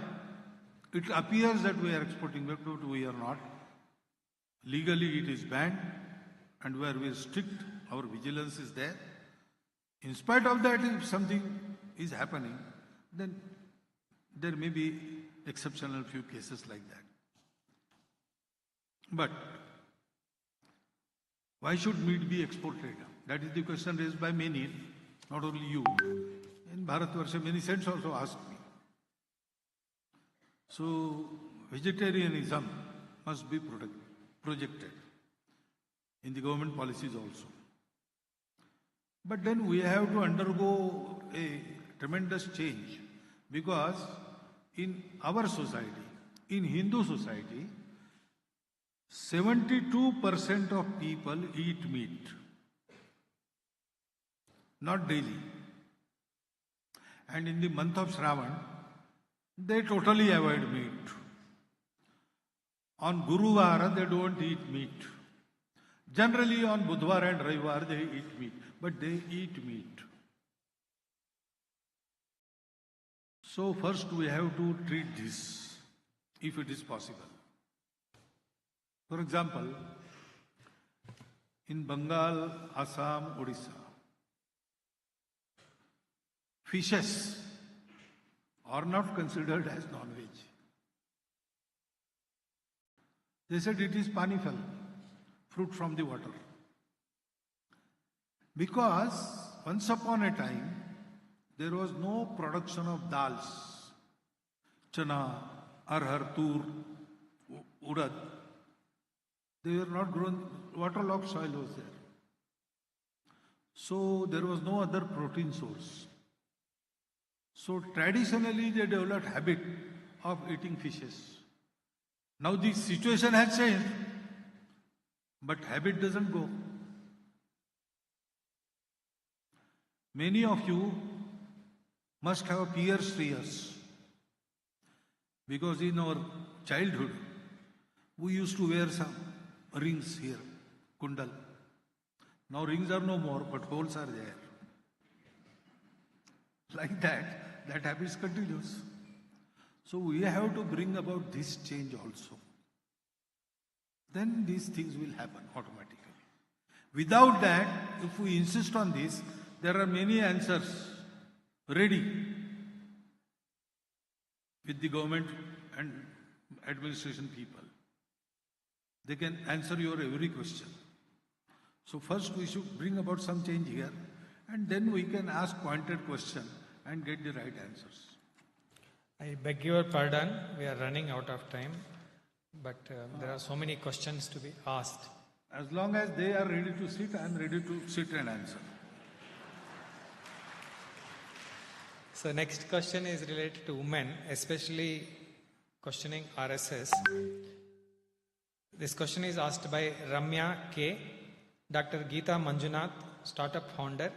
it appears that we are exporting, but we are not. Legally it is banned, and where we are strict, our vigilance is there. In spite of that, if something is happening, then there may be exceptional few cases like that. But why should meat be exported? That is the question raised by many, not only you. In Bharatvarsha, many saints also asked me. So, vegetarianism must be projected in the government policies also. But then we have to undergo a tremendous change, because in our society, in Hindu society, 72% of people eat meat. Not daily. And in the month of Shravan, they totally avoid meat. On Guruvara, they don't eat meat. Generally on Budhvar and Ravivar, they eat meat. But they eat meat. So first we have to treat this, if it is possible. For example, in Bengal, Assam, Odisha, fishes are not considered as non-veg. They said it is panifal, fruit from the water. Because once upon a time, there was no production of dals, chana, arhar, tur, urad. They were not grown, waterlogged soil was there. So there was no other protein source. So traditionally they developed habit of eating fishes. Now the situation has changed, but habit doesn't go. Many of you must have pierced ears, because in our childhood we used to wear some rings here, kundal. Now rings are no more, but holes are there. Like that habit continues. So we have to bring about this change also. Then these things will happen automatically. Without that, if we insist on this, there are many answers ready with the government and administration people. They can answer your every question. So first we should bring about some change here, and then we can ask pointed question and get the right answers. I beg your pardon, we are running out of time, but there are so many questions to be asked. As long as they are ready to sit, I am ready to sit and answer. So next question is related to women, especially questioning RSS. This question is asked by Ramya K. Dr. Geeta Manjunath, startup founder.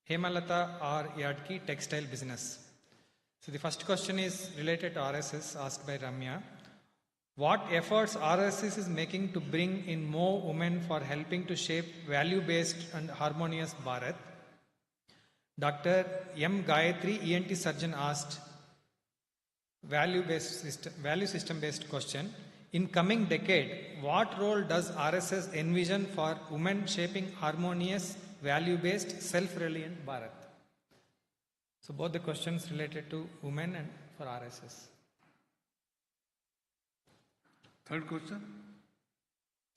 Hemalata R. Yadki, textile business. So the first question is related to RSS, asked by Ramya. What efforts RSS is making to bring in more women for helping to shape value-based and harmonious Bharat? Dr. M. Gayatri, ENT surgeon, asked value system-based question. In coming decade, what role does RSS envision for women shaping harmonious, value-based, self-reliant Bharat? So both the questions related to women and for RSS. Third question.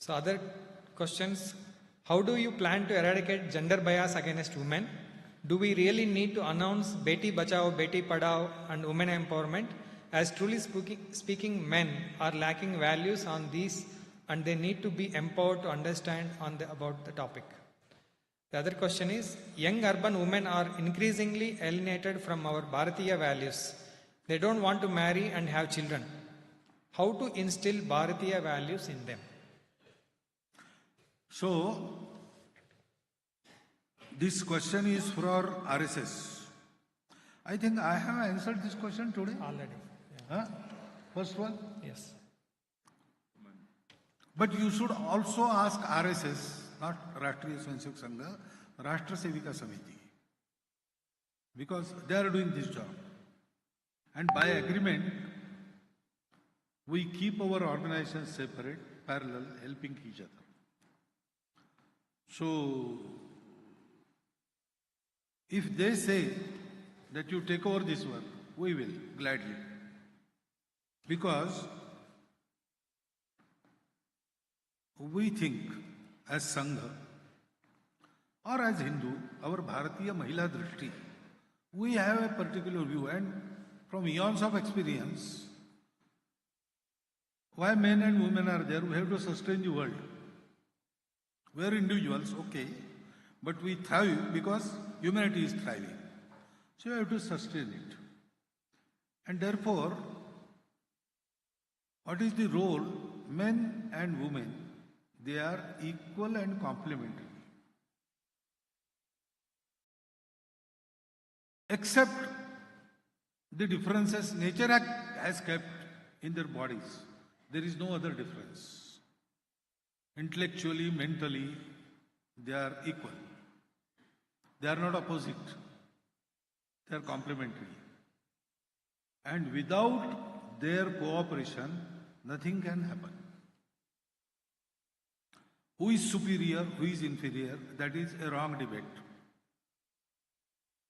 So other questions, how do you plan to eradicate gender bias against women? Do we really need to announce Beti Bachao, Beti Padhao and women empowerment? As truly speaking, men are lacking values on these and they need to be empowered to understand about the topic. The other question is, young urban women are increasingly alienated from our Bharatiya values. They don't want to marry and have children. How to instill Bharatiya values in them? So, this question is for RSS. I think I have answered this question today. Already. Huh? First one? Yes. But you should also ask RSS, not Rashtriya Swayamsevak Sangh, Rashtriya Swayamsevak Samiti. Because they are doing this job. And by agreement, we keep our organizations separate, parallel, helping each other. So, if they say that you take over this work, we will gladly. Because we think as Sangha or as Hindu, our Bharatiya Mahila Drishti, we have a particular view, and from eons of experience, why men and women are there, we have to sustain the world. We are individuals, okay, but we thrive because humanity is thriving. So you have to sustain it. And therefore, what is the role? Men and women, they are equal and complementary. Except the differences nature has kept in their bodies. There is no other difference. Intellectually, mentally, they are equal. They are not opposite. They are complementary. And without their cooperation, nothing can happen. Who is superior, who is inferior, that is a wrong debate.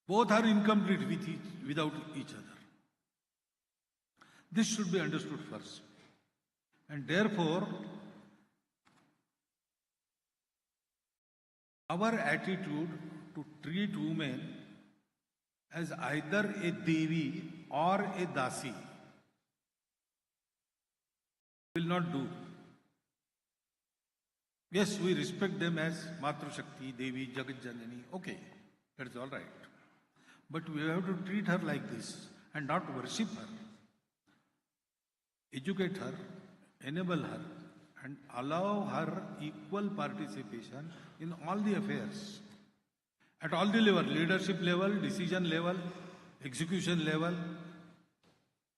Both are incomplete without each other. This should be understood first. And therefore, our attitude to treat women as either a Devi or a Dasi will not do. Yes, we respect them as Matru Shakti, Devi, Jagat Janani. Okay, that's all right. But we have to treat her like this and not worship her. Educate her, enable her, and allow her equal participation in all the affairs. At all the level, leadership level, decision level, execution level,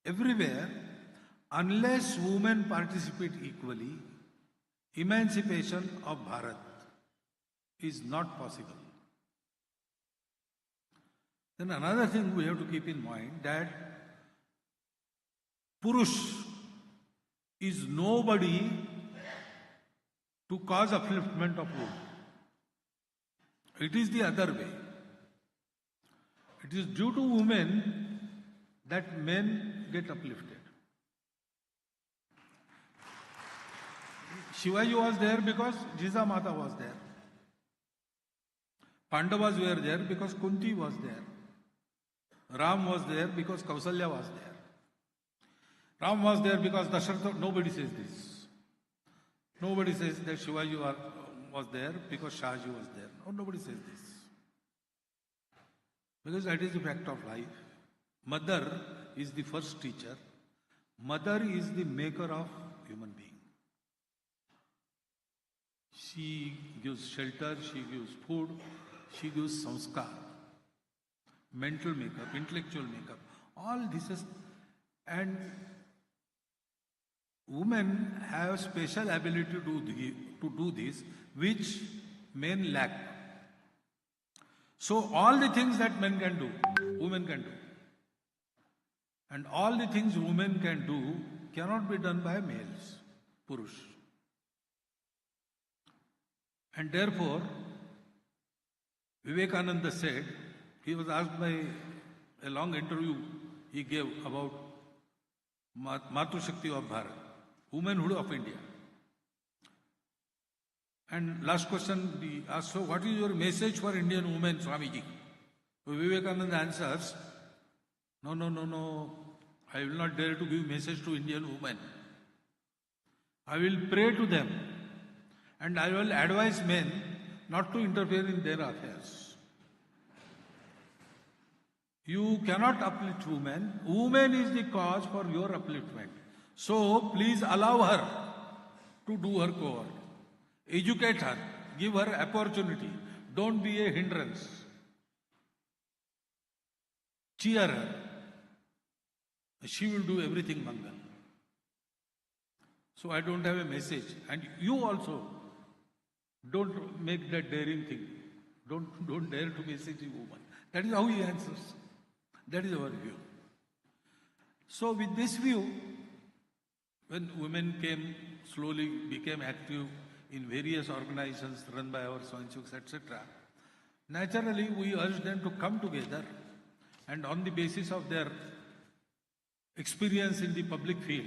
everywhere, unless women participate equally, emancipation of Bharat is not possible. Then another thing we have to keep in mind that Purush is nobody to cause upliftment of women. It is the other way. It is due to women that men get uplifted. Shivaji was there because Jijamata was there. Pandavas were there because Kunti was there. Ram was there because Kausalya was there. Ram was there because Dasharatha. Nobody says this. Nobody says that Shivaji was there because Shahji was there. No, nobody says this. Because that is the fact of life. Mother is the first teacher. Mother is the maker of human being. She gives shelter, she gives food, she gives sanskar, mental makeup, intellectual makeup. All this is, and women have special ability to do this, which men lack. So all the things that men can do, women can do. And all the things women can do cannot be done by males, purush. And therefore, Vivekananda said, he was asked by a long interview he gave about Matu Shakti of Bharat, womanhood of India. And last question he asked, so what is your message for Indian women, Swamiji? So Vivekananda answers, no, I will not dare to give message to Indian women. I will pray to them and I will advise men not to interfere in their affairs. You cannot uplift women. Woman is the cause for your upliftment. So please allow her to do her core. Educate her. Give her opportunity. Don't be a hindrance. Cheer her. She will do everything Mangal. So I don't have a message. And you also don't make that daring thing. Don't dare to message a woman. That is how he answers. That is our view. So with this view, when women slowly became active in various organizations run by our Swayamsevaks, etc., naturally we urged them to come together and on the basis of their experience in the public field,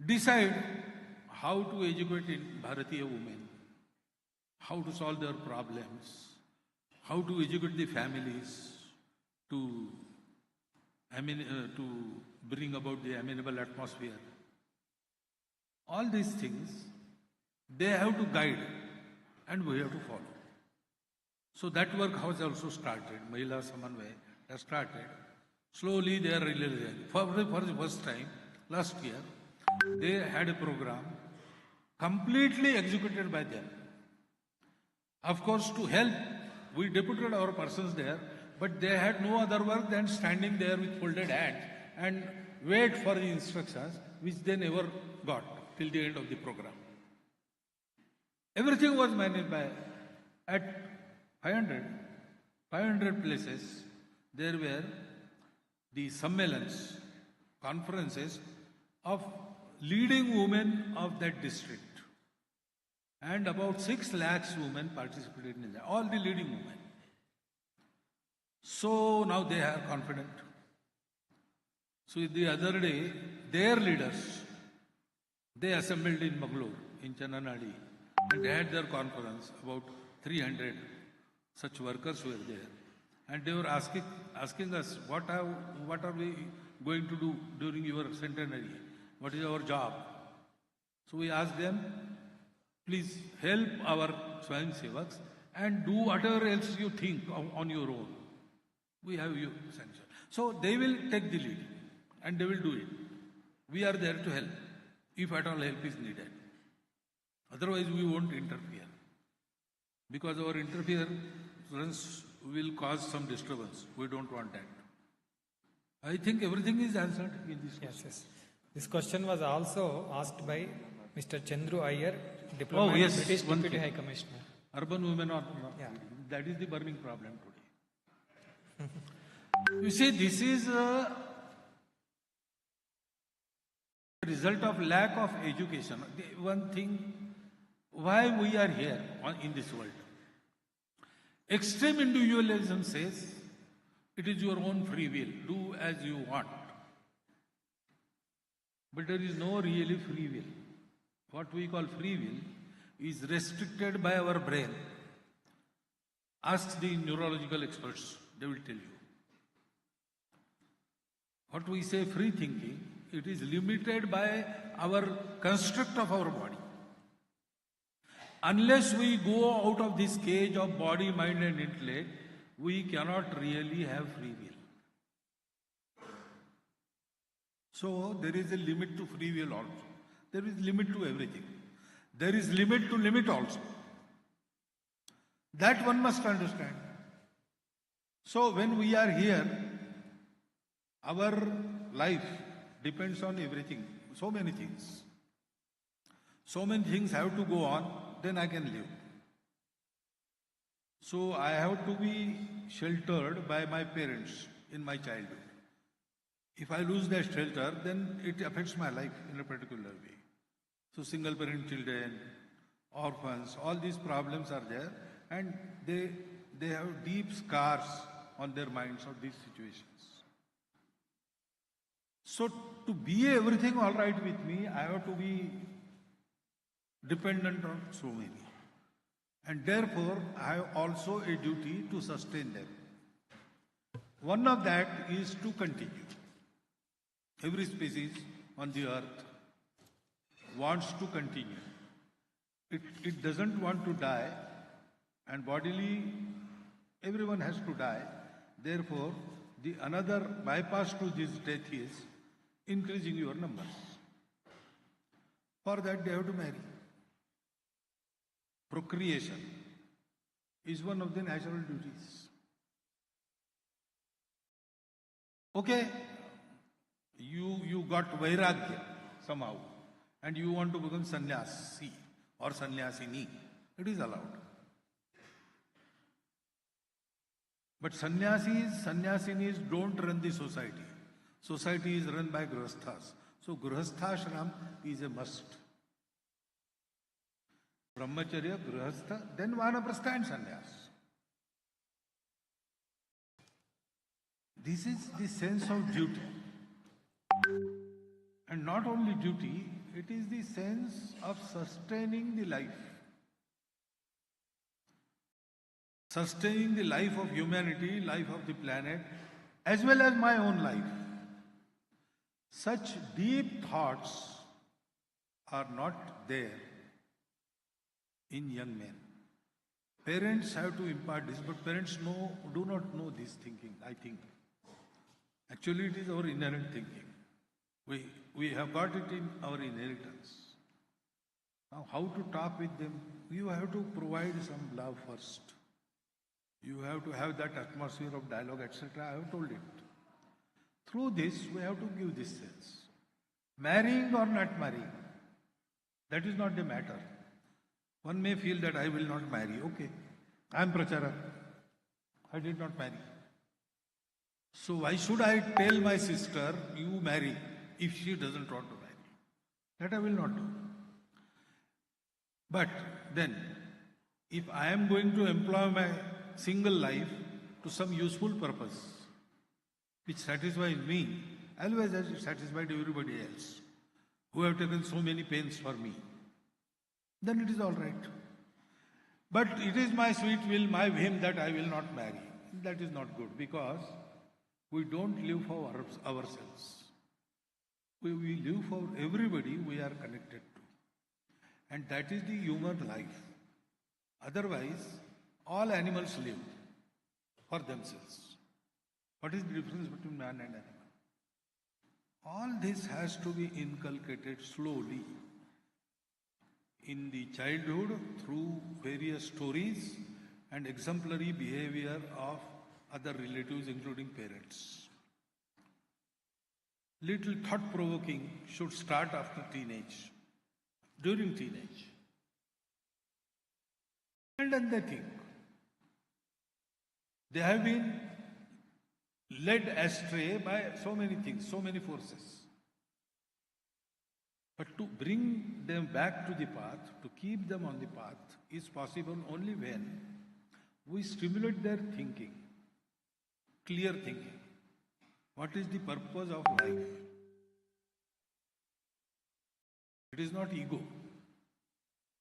decide how to educate Bharatiya women, how to solve their problems, how to educate the families, to bring about the amenable atmosphere. All these things, they have to guide and we have to follow. So that work has also started. Mahila Samanvay has started. Slowly they are realizing. For the first time, last year, they had a program completely executed by them. Of course, to help, we deputed our persons there, but they had no other work than standing there with folded hands and wait for the instructions, which they never got till the end of the program. Everything was managed by, at 500 places, there were the sammelans, conferences of leading women of that district. And about 6 lakhs women participated in that, all the leading women. So now they are confident. So the other day, their leaders, they assembled in Bengaluru, in Channanadi, and they had their conference. About 300 such workers were there. And they were asking us, what are we going to do during your centenary? What is our job? So we asked them, please help our Swayamsevaks and do whatever else you think on your own. We have you sanction. So they will take the lead and they will do it. We are there to help, if at all help is needed. Otherwise we won't interfere. Because our interference will cause some disturbance. We don't want that. I think everything is answered in this question. Yes. This question was also asked by Mr. Chandru Iyer, Diplomat, British Deputy High Commissioner. Urban women are, Yeah. that is the burning problem today. You see, this is a result of lack of education. The one thing, why we are here in this world. Extreme individualism says, it is your own free will, do as you want. But there is no really free will. What we call free will is restricted by our brain. Ask the neurological experts, they will tell you. What we say free thinking, it is limited by our construct of our body. Unless we go out of this cage of body, mind and intellect, we cannot really have free will. So there is a limit to free will also. There is limit to everything. There is limit to limit also. That one must understand. So when we are here, our life depends on everything, so many things. So many things have to go on, then I can live. So I have to be sheltered by my parents in my childhood. If I lose that shelter, then it affects my life in a particular way. So single parent children, orphans, all these problems are there, and they have deep scars on their minds of these situations. So to be everything all right with me, I have to be dependent on so many. And therefore, I have also a duty to sustain them. One of that is to continue. Every species on the earth wants to continue. It doesn't want to die, and bodily everyone has to die. Therefore, the another bypass to this death is increasing your numbers. For that they have to marry. Procreation is one of the natural duties. Okay, you got vairagya somehow, and you want to become sannyasi or sannyasini. It is allowed. But sannyasinis don't run the society. Society is run by grihasthas. So grihasthashram is a must. Brahmacharya, grihastha, then vanaprastha and sannyas. This is the sense of duty. And not only duty, it is the sense of sustaining the life. Sustaining the life of humanity, life of the planet, as well as my own life. Such deep thoughts are not there in young men. Parents have to impart this, but parents do not know this thinking, I think. Actually, it is our inherent thinking. We have got it in our inheritance. Now, how to talk with them? You have to provide some love first. You have to have that atmosphere of dialogue, etc. I have told it. Through this, we have to give this sense. Marrying or not marrying, that is not the matter. One may feel that I will not marry. Okay, I am Prachara. I did not marry. So why should I tell my sister, you marry, if she doesn't want to marry? That I will not do. But then, if I am going to employ my single life to some useful purpose, which satisfies me, always as it satisfied everybody else, who have taken so many pains for me, then it is all right. But it is my sweet will, my whim that I will not marry. That is not good, because we don't live for ourselves. We live for everybody we are connected to. And that is the human life. Otherwise, all animals live for themselves. What is the difference between man and animal? All this has to be inculcated slowly in the childhood through various stories and exemplary behavior of other relatives, including parents. Little thought-provoking should start after teenage, during teenage. And then they think. They have been led astray by so many things, so many forces. But to bring them back to the path, to keep them on the path, is possible only when we stimulate their thinking, clear thinking. What is the purpose of life? It is not ego.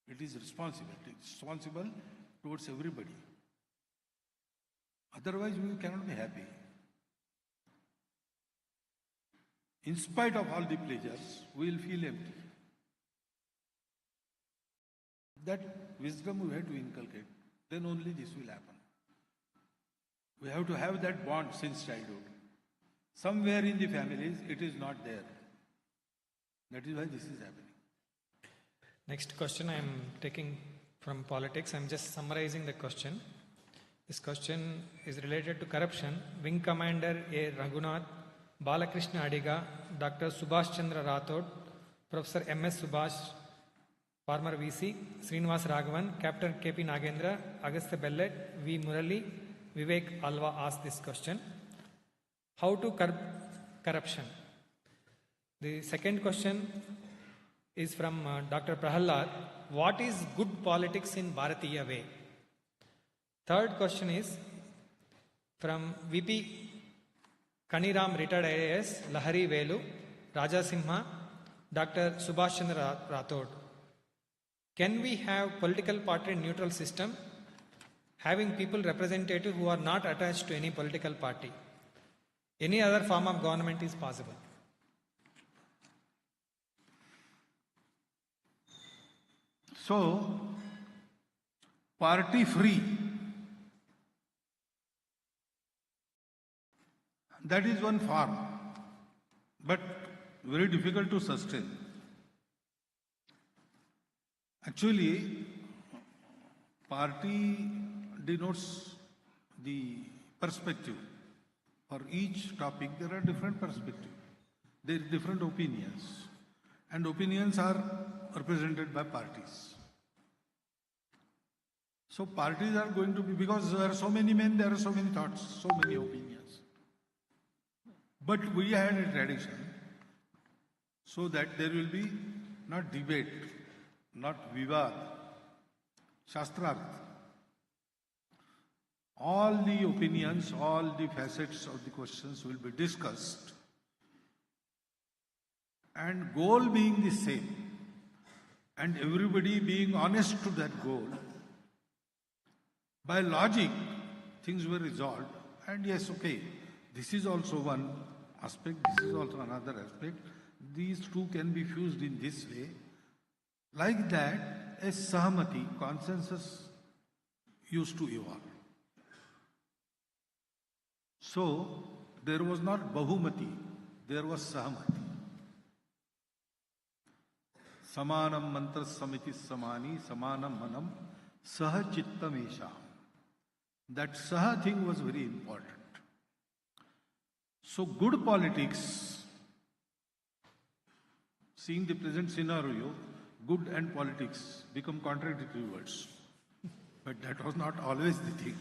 It is responsibility. It is responsible towards everybody. Otherwise, we cannot be happy. In spite of all the pleasures, we will feel empty. That wisdom we have to inculcate. Then only this will happen. We have to have that bond since childhood. Somewhere in the families, it is not there. That is why this is happening. Next question I am taking from politics. I am just summarizing the question. This question is related to corruption. Wing Commander A. Raghunath, Balakrishna Adiga, Dr. Subhash Chandra Rathod, Professor M.S. Subhash, former VC, Srinivas Raghavan, Captain K.P. Nagendra, Agastya Bellet, V. Murali, Vivek Alva asked this question. How to curb corruption? The second question is from Dr. Prahalad. What is good politics in Bharatiya way? Third question is from VP Kaniram, retired IAS, Lahari Velu, Raja Simha, Dr. Subhash Chandra Rathod. Can we have political party neutral system, having people representative who are not attached to any political party? Any other form of government is possible. So, party free, that is one form, but very difficult to sustain. Actually, party denotes the perspective. For each topic, there are different perspectives. There are different opinions. And opinions are represented by parties. So parties are going to be, because there are so many men, there are so many thoughts, so many opinions. But we had a tradition so that there will be not debate, not vivad, shastrarth. All the opinions, all the facets of the questions will be discussed, and goal being the same, and everybody being honest to that goal. By logic, things were resolved, and yes, okay, this is also one aspect, this is also another aspect. These two can be fused in this way. Like that, a sahamati, consensus, used to evolve. So, there was not bahumati, there was sahamati. Samanam mantra samiti samani, samanam manam, saha chittam esham. That saha thing was very important. So, good politics, seeing the present scenario, good and politics become contradictory words. But that was not always the thing.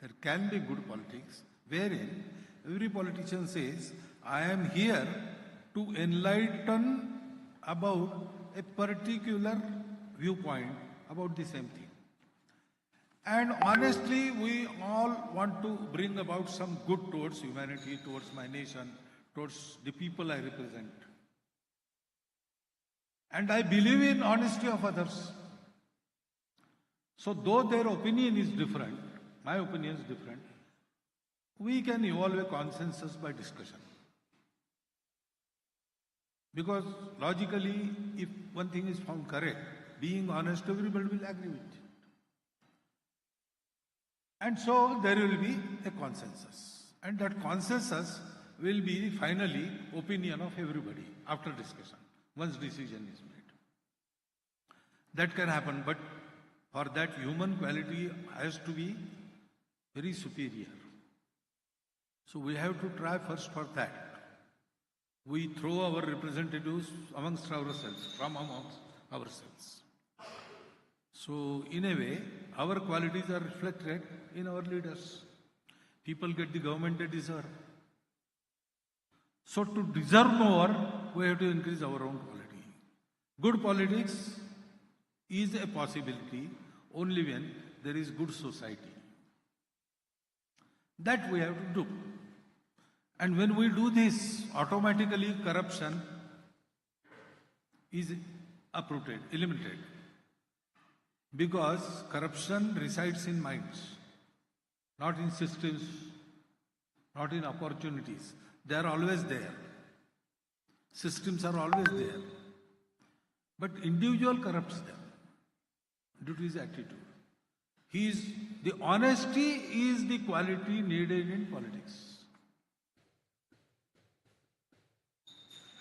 There can be good politics, wherein every politician says, I am here to enlighten about a particular viewpoint about the same thing. And honestly, we all want to bring about some good towards humanity, towards my nation, towards the people I represent. And I believe in honesty of others. So though their opinion is different, my opinion is different, we can evolve a consensus by discussion. Because logically, if one thing is found correct, being honest, everybody will agree with it. And so there will be a consensus. And that consensus will be finally opinion of everybody after discussion, once decision is made. That can happen, but for that human quality has to be very superior. So we have to try first for that. We throw our representatives amongst ourselves, from amongst ourselves. So in a way, our qualities are reflected in our leaders. People get the government they deserve. So to deserve more, we have to increase our own quality. Good politics is a possibility only when there is good society. That we have to do. And when we do this, automatically corruption is uprooted, eliminated. Because corruption resides in minds, not in systems, not in opportunities. They are always there. Systems are always there. But individual corrupts them due to his attitude. The honesty is the quality needed in politics.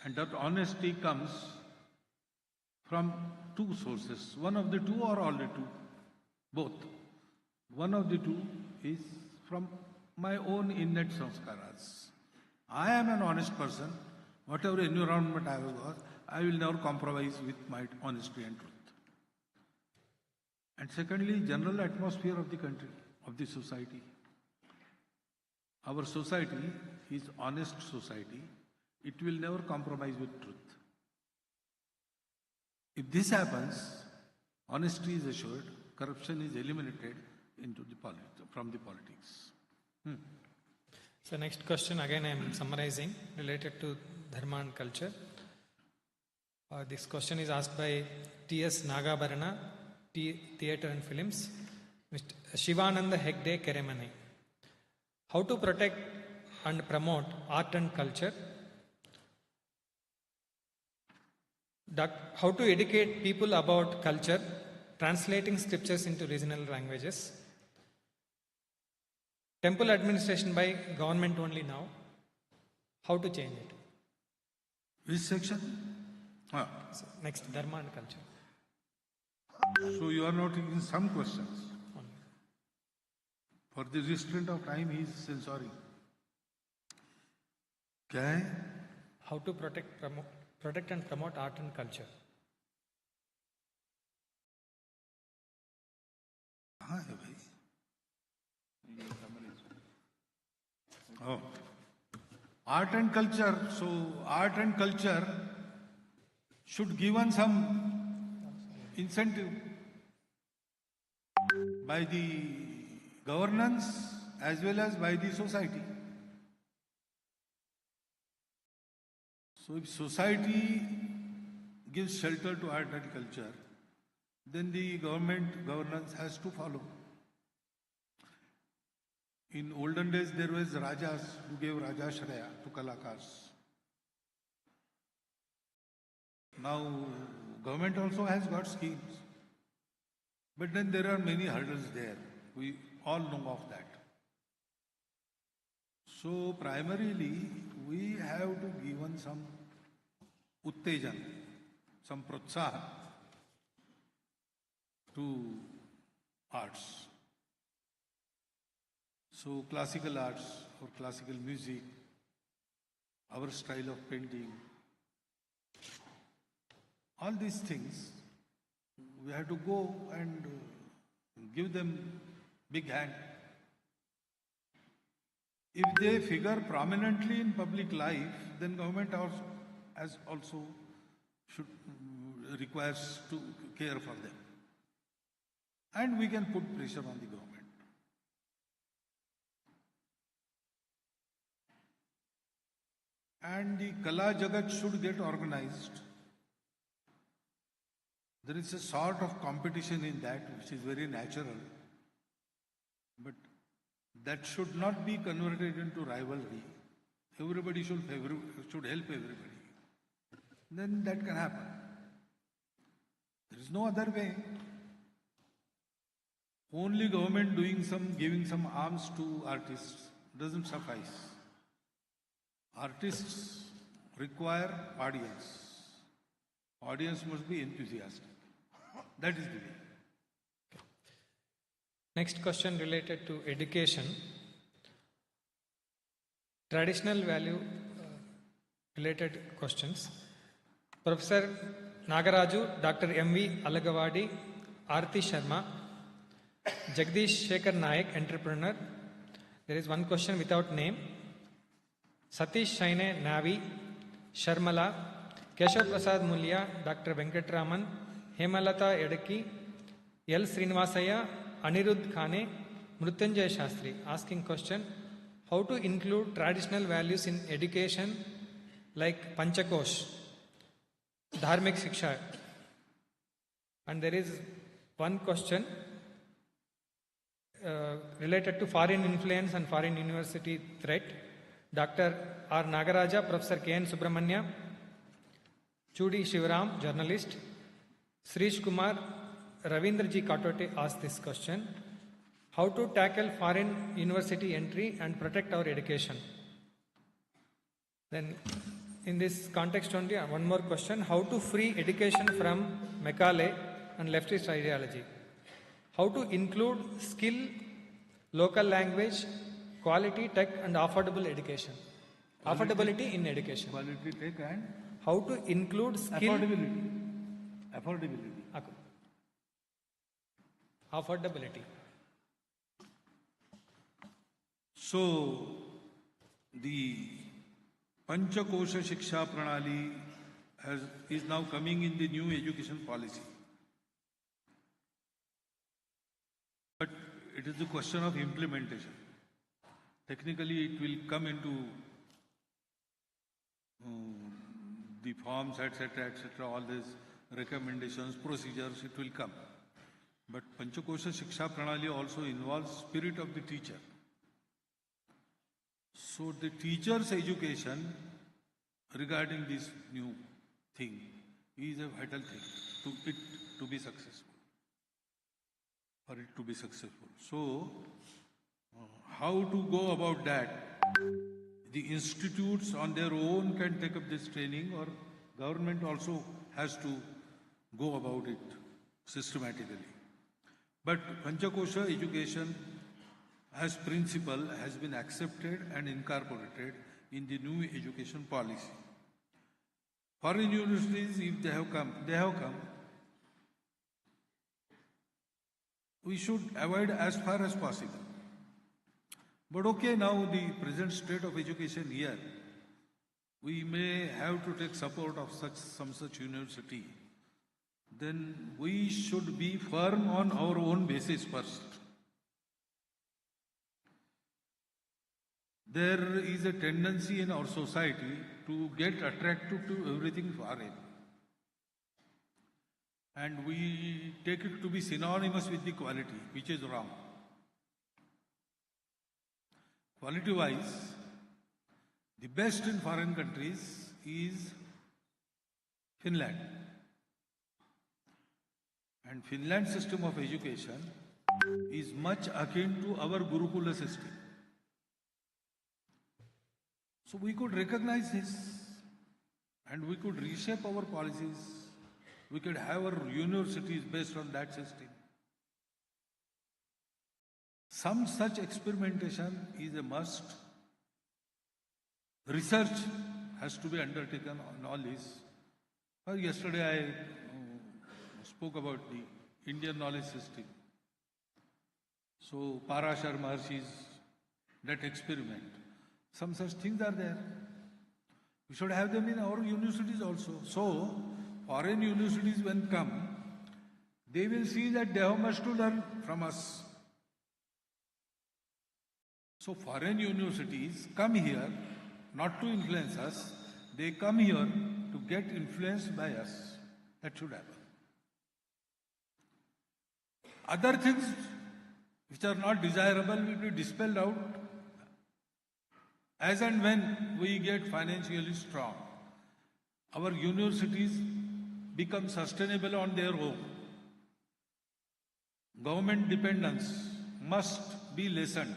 And that honesty comes from two sources. One of the two or all the two? Both. One of the two is from my own innate sanskaras. I am an honest person. Whatever environment I was, I will never compromise with my honesty and truth. And secondly, general atmosphere of the country, of the society. Our society is honest society. It will never compromise with truth. If this happens, honesty is assured, corruption is eliminated from the politics. So next question, again I am summarizing, related to dharma and culture. This question is asked by T.S. Nagabharana, Theatre and Films, Mr. Shivananda Hegde Keremane. How to protect and promote art and culture? How to educate people about culture, translating scriptures into regional languages? Temple administration by government only now. How to change it? Which section? So next, dharma and culture. So you are not taking some questions. For the restraint of time, he is censoring. Okay? How to protect and promote art and culture? Oh. Art and culture. So art and culture should given some incentive by the governance as well as by the society. So if society gives shelter to art and culture, then the governance has to follow. In olden days, there was Rajas who gave Rajashraya to Kalakars. Now, government also has got schemes. But then there are many hurdles there. We all know of that. So, primarily, we have to give some uttejan, some protsahan to arts. So classical arts or classical music, our style of painting, all these things, we have to go and give them big hand. If they figure prominently in public life, then government also requires to care for them. And we can put pressure on the government. And the Kala Jagat should get organized. There is a sort of competition in that which is very natural. But that should not be converted into rivalry. Everybody should help everybody. Then that can happen. There is no other way. Only government giving some arms to artists doesn't suffice. Artists require audience. Audience must be enthusiastic. That is the way. Next question related to education. Traditional value related questions. Professor Nagaraju, Dr. M.V. Alagavadi, Aarti Sharma, Jagdish Shekhar Nayak, entrepreneur. There is one question without name. Satish Shaine Navi, Sharmala, Keshav Prasad Mulya, Dr. Venkatraman, Hemalata Edaki, L. Srinivasaya, Anirudh Khane, Mrutyunjay Shastri. Asking question, how to include traditional values in education like Panchakosh, Dharmik Shiksha. And there is one question related to foreign influence and foreign university threat. Dr. R. Nagaraja, Professor K.N. Subramanya, Chudi Shivaram, journalist, Srish Kumar, Ravindra G. Katote asked this question. How to tackle foreign university entry and protect our education? Then in this context only, one more question. How to free education from Macaulay and leftist ideology? How to include skill, local language, quality, tech and affordable education? Affordability in education. Quality, tech and How to include skill, affordability. Affordability. affordability. So, the Panchakosha Shiksha Pranali is now coming in the new education policy. But it is a question of implementation. Technically, it will come into the forms, etc., all these recommendations, procedures, it will come. But Panchakosha Shiksha Pranali also involves spirit of the teacher. So the teacher's education regarding this new thing is a vital thing to be successful. For it to be successful. So, how to go about that? The institutes on their own can take up this training, or government also has to go about it systematically. But Panchakosha education as principle has been accepted and incorporated in the new education policy. Foreign universities, if they have come. We should avoid as far as possible. But okay, now the present state of education here, we may have to take support of some such university. Then we should be firm on our own basis first. There is a tendency in our society to get attracted to everything foreign. And we take it to be synonymous with the quality, which is wrong. Quality-wise, the best in foreign countries is Finland. And Finland's system of education is much akin to our Gurukula system. So we could recognize this and we could reshape our policies. We could have our universities based on that system. Some such experimentation is a must. Research has to be undertaken on all this. Yesterday I spoke about the Indian knowledge system. So Parashar Maharshi's that experiment. Some such things are there. We should have them in our universities also. So foreign universities when come, they will see that they have much to learn from us. So foreign universities come here not to influence us, they come here to get influenced by us. That should happen. Other things which are not desirable will be dispelled out as and when we get financially strong. Our universities become sustainable on their own. Government dependence must be lessened.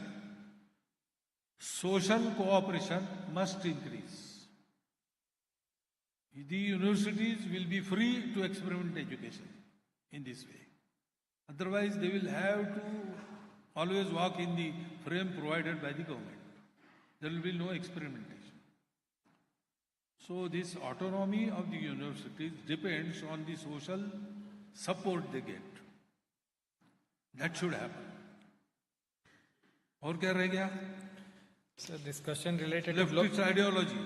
Social cooperation must increase. The universities will be free to experiment education in this way. Otherwise, they will have to always walk in the frame provided by the government. There will be no experimentation. So this autonomy of the universities depends on the social support they get. That should happen. और क्या रह गया? So this question related to leftist ideology.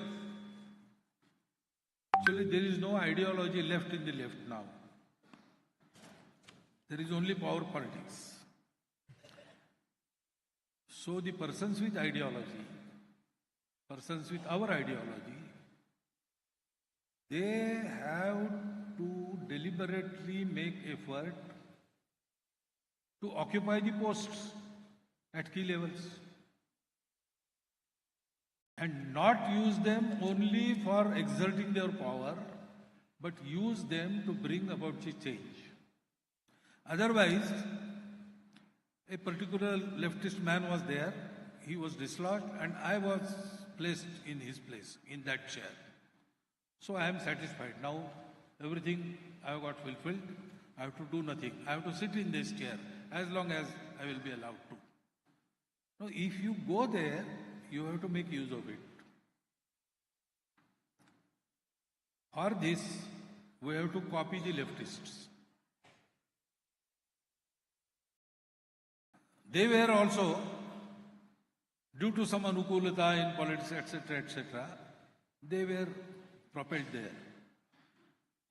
Actually, there is no ideology left in the left now. There is only power politics. So the persons with ideology, persons with our ideology, they have to deliberately make effort to occupy the posts at key levels and not use them only for exerting their power, but use them to bring about the change. Otherwise, a particular leftist man was there, he was dislodged, and I was placed in his place, in that chair. So I am satisfied. Now everything I have got fulfilled. I have to do nothing. I have to sit in this chair as long as I will be allowed to. Now, if you go there, you have to make use of it. For this, we have to copy the leftists. They were also, due to some anukulata in politics, etc., they were propelled there.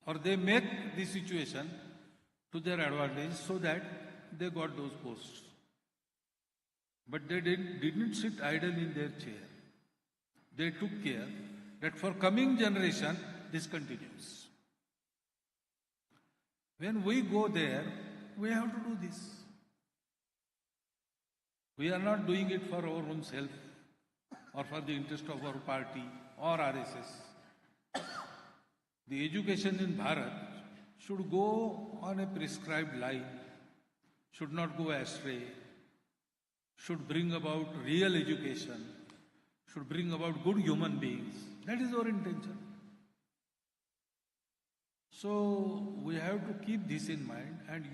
Or they make the situation to their advantage so that they got those posts. But they didn't sit idle in their chair. They took care that for coming generation, this continues. When we go there, we have to do this. We are not doing it for our own self or for the interest of our party or RSS. The education in Bharat should go on a prescribed line, should not go astray, should bring about real education, should bring about good human beings. That is our intention. So we have to keep this in mind and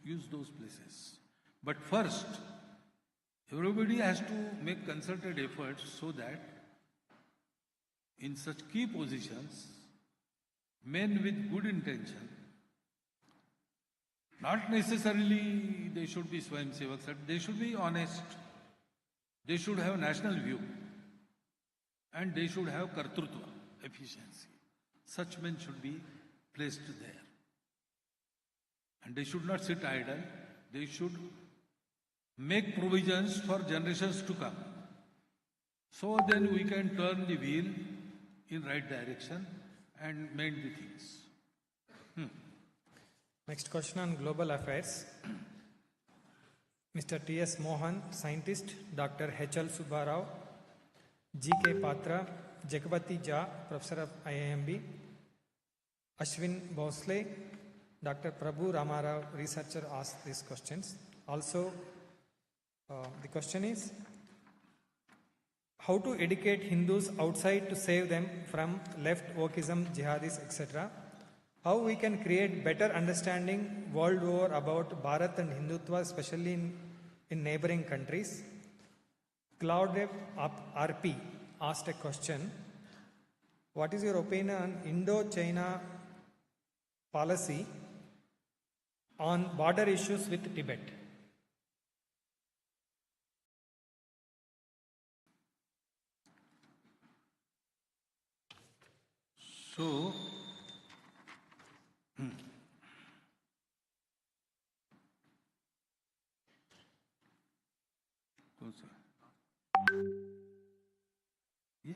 use those places. But first, everybody has to make concerted efforts so that in such key positions, men with good intention, not necessarily they should be Swayamsevaks, they should be honest, they should have national view, and they should have kartrutva, efficiency. Such men should be placed there. And they should not sit idle, they should make provisions for generations to come. So then we can turn the wheel in right direction and mend the things. Next question on global affairs. Mr. T.S. Mohan, scientist, Dr. H.L. Subbarao, G.K. Patra, Jagapati Jha, Professor of IIMB, Ashwin Bhosle, Dr. Prabhu Ramarao, researcher, asked these questions. Also, the question is, how to educate Hindus outside to save them from left wokeism, jihadis, etc. How we can create better understanding world over about Bharat and Hindutva, especially in neighboring countries. Claude RP asked a question. What is your opinion on Indo-China policy on border issues with Tibet? So, yeah.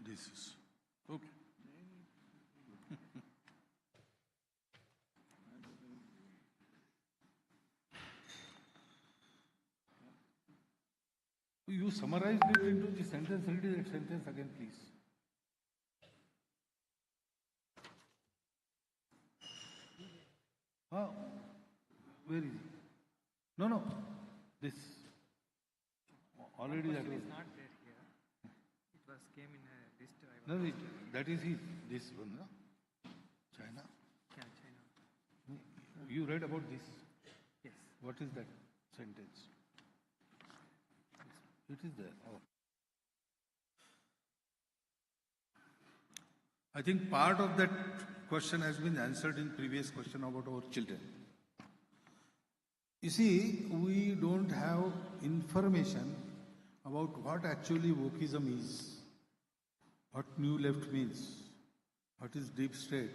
This is okay. You summarized it into the sentence. Read that sentence again, please. Where is it? No. This. Already that was. Not there here. It was came in a list. No, that is his. This one, no? China. Yeah, China. You read about this? Yes. What is that sentence? It is there. Oh. I think part of that question has been answered in previous question about our children. You see, we don't have information about what actually wokeism is, what new left means, what is deep state,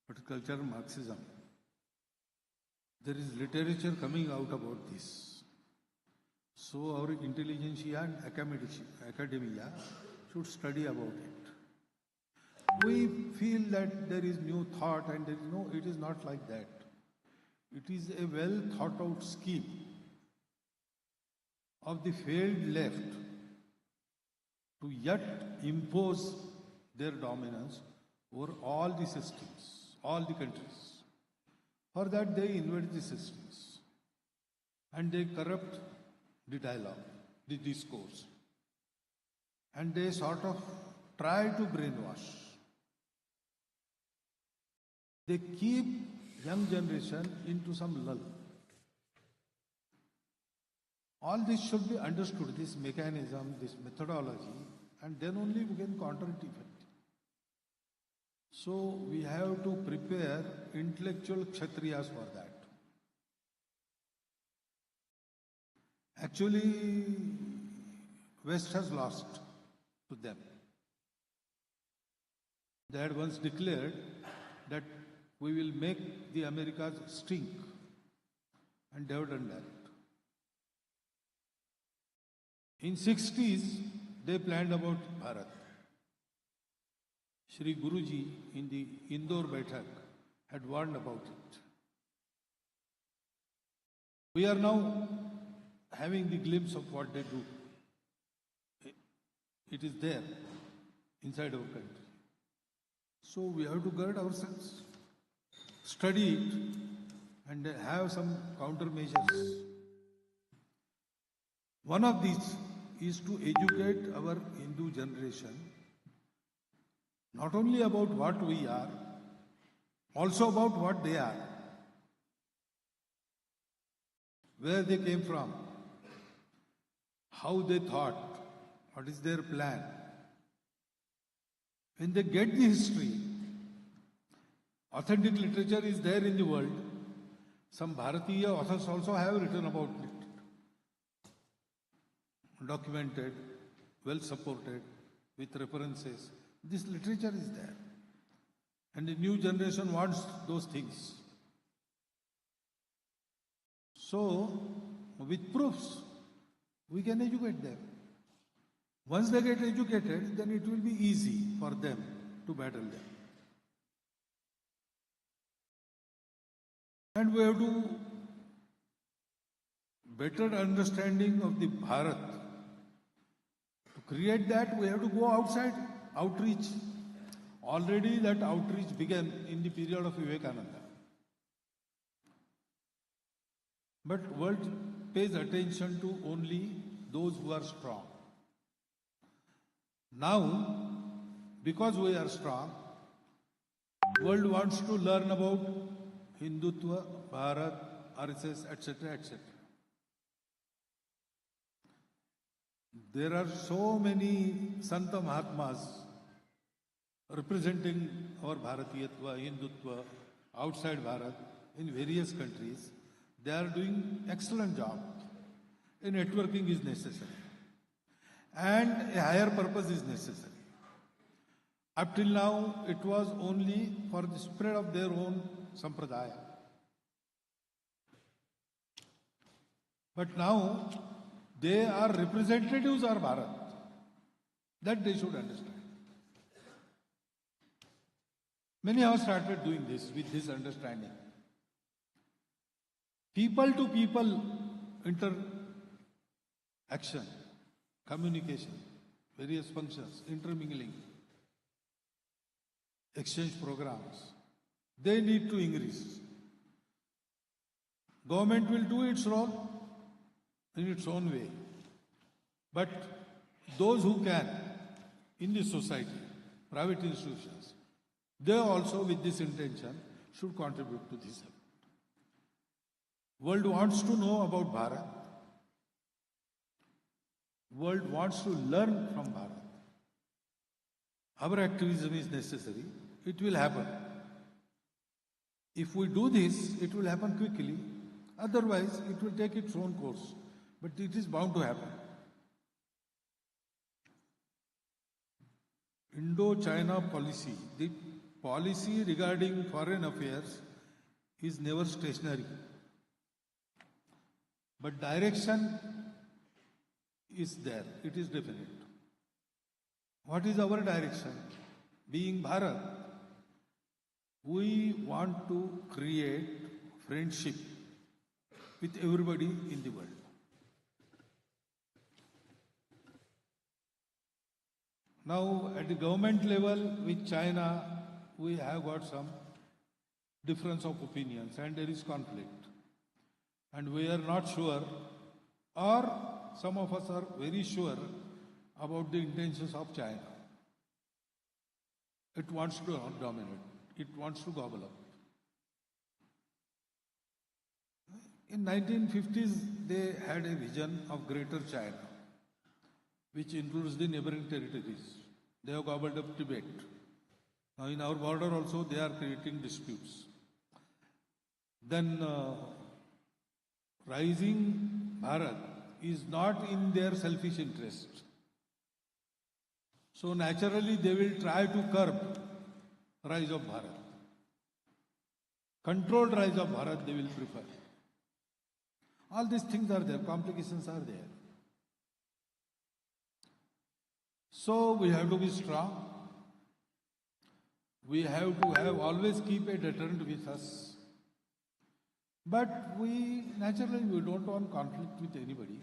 what is cultural Marxism. There is literature coming out about this. So our intelligentsia and academia should study about it. We feel that there is new thought and there is no, it is not like that. It is a well thought out scheme of the failed left to yet impose their dominance over all the systems, all the countries. For that they invade the systems and they corrupt the dialogue. the discourse. And they sort of try to brainwash. They keep young generation into some lull. All this should be understood, this mechanism, this methodology, and then only we can counter it effectively. So we have to prepare intellectual kshatriyas for that. Actually, West has lost to them. They had once declared that we will make the Americas stink, and they have done that. In 60s, they planned about Bharat. Shri Guruji in the Indore Baitak had warned about it. We are now having the glimpse of what they do. It is there inside our country. So we have to guard ourselves, study it, and have some countermeasures. One of these is to educate our Hindu generation not only about what we are, also about what they are, where they came from, how they thought, what is their plan. When they get the history, authentic literature is there in the world. Some Bharatiya authors also have written about it. Documented, well supported, with references. This literature is there. And the new generation wants those things. So, with proofs, we can educate them. Once they get educated, then it will be easy for them to battle them. And we have to better understanding of the Bharat. To create that, we have to go outside, outreach. Already that outreach began in the period of Vivekananda. But world pays attention to only those who are strong. Now, because we are strong, world wants to learn about Hindutva, Bharat, RSS, etc., etc. There are so many Santa Mahatmas representing our Bharatiyatva, Hindutva, outside Bharat, in various countries. They are doing excellent job. A networking is necessary. And a higher purpose is necessary. Up till now, it was only for the spread of their own sampradaya. But now, they are representatives of Bharat. That they should understand. Many have started doing this with this understanding. People to people interaction, communication, various functions, intermingling, exchange programs, they need to increase. Government will do its role in its own way. But those who can, in the society, private institutions, they also with this intention should contribute to this effort. World wants to know about Bharat. World wants to learn from Bharat. Our activism is necessary. It will happen. If we do this, it will happen quickly. Otherwise, it will take its own course. But it is bound to happen. Indo-China policy, the policy regarding foreign affairs is never stationary. But direction is there, it is definite. What is our direction? Being Bharat, we want to create friendship with everybody in the world. Now, at the government level, with China, we have got some difference of opinions and there is conflict. And we are not sure, or some of us are very sure about the intentions of China. It wants to dominate. It wants to gobble up. In 1950s, they had a vision of Greater China, which includes the neighboring territories. They have gobbled up Tibet. Now in our border also, they are creating disputes. Then rising Bharat is not in their selfish interest. So naturally, they will try to curb rise of Bharat. Controlled rise of Bharat they will prefer. All these things are there, complications are there. So we have to be strong. We have to have always keep a deterrent with us. But we don't want conflict with anybody.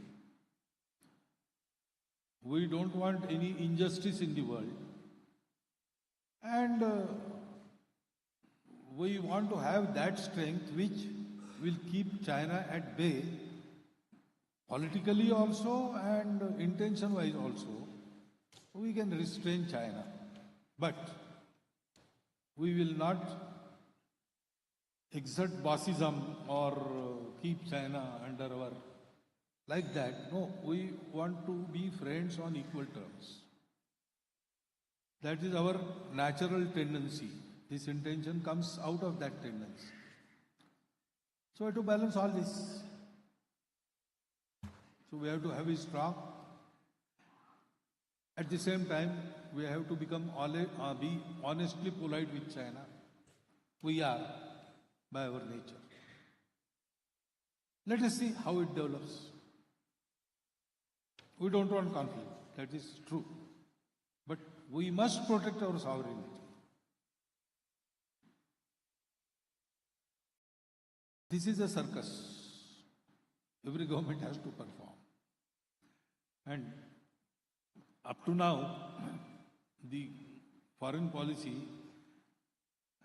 We don't want any injustice in the world. And we want to have that strength which will keep China at bay, politically also and intention-wise also. We can restrain China. But we will not exert bossism or keep China under our... like that. No, we want to be friends on equal terms. That is our natural tendency. This intention comes out of that tendency. So we have to balance all this. So we have to have it strong. At the same time, we have to be honestly polite with China. We are, by our nature. Let us see how it develops. We don't want conflict, that is true. But we must protect our sovereignty. This is a circus. Every government has to perform. And up to now, the foreign policy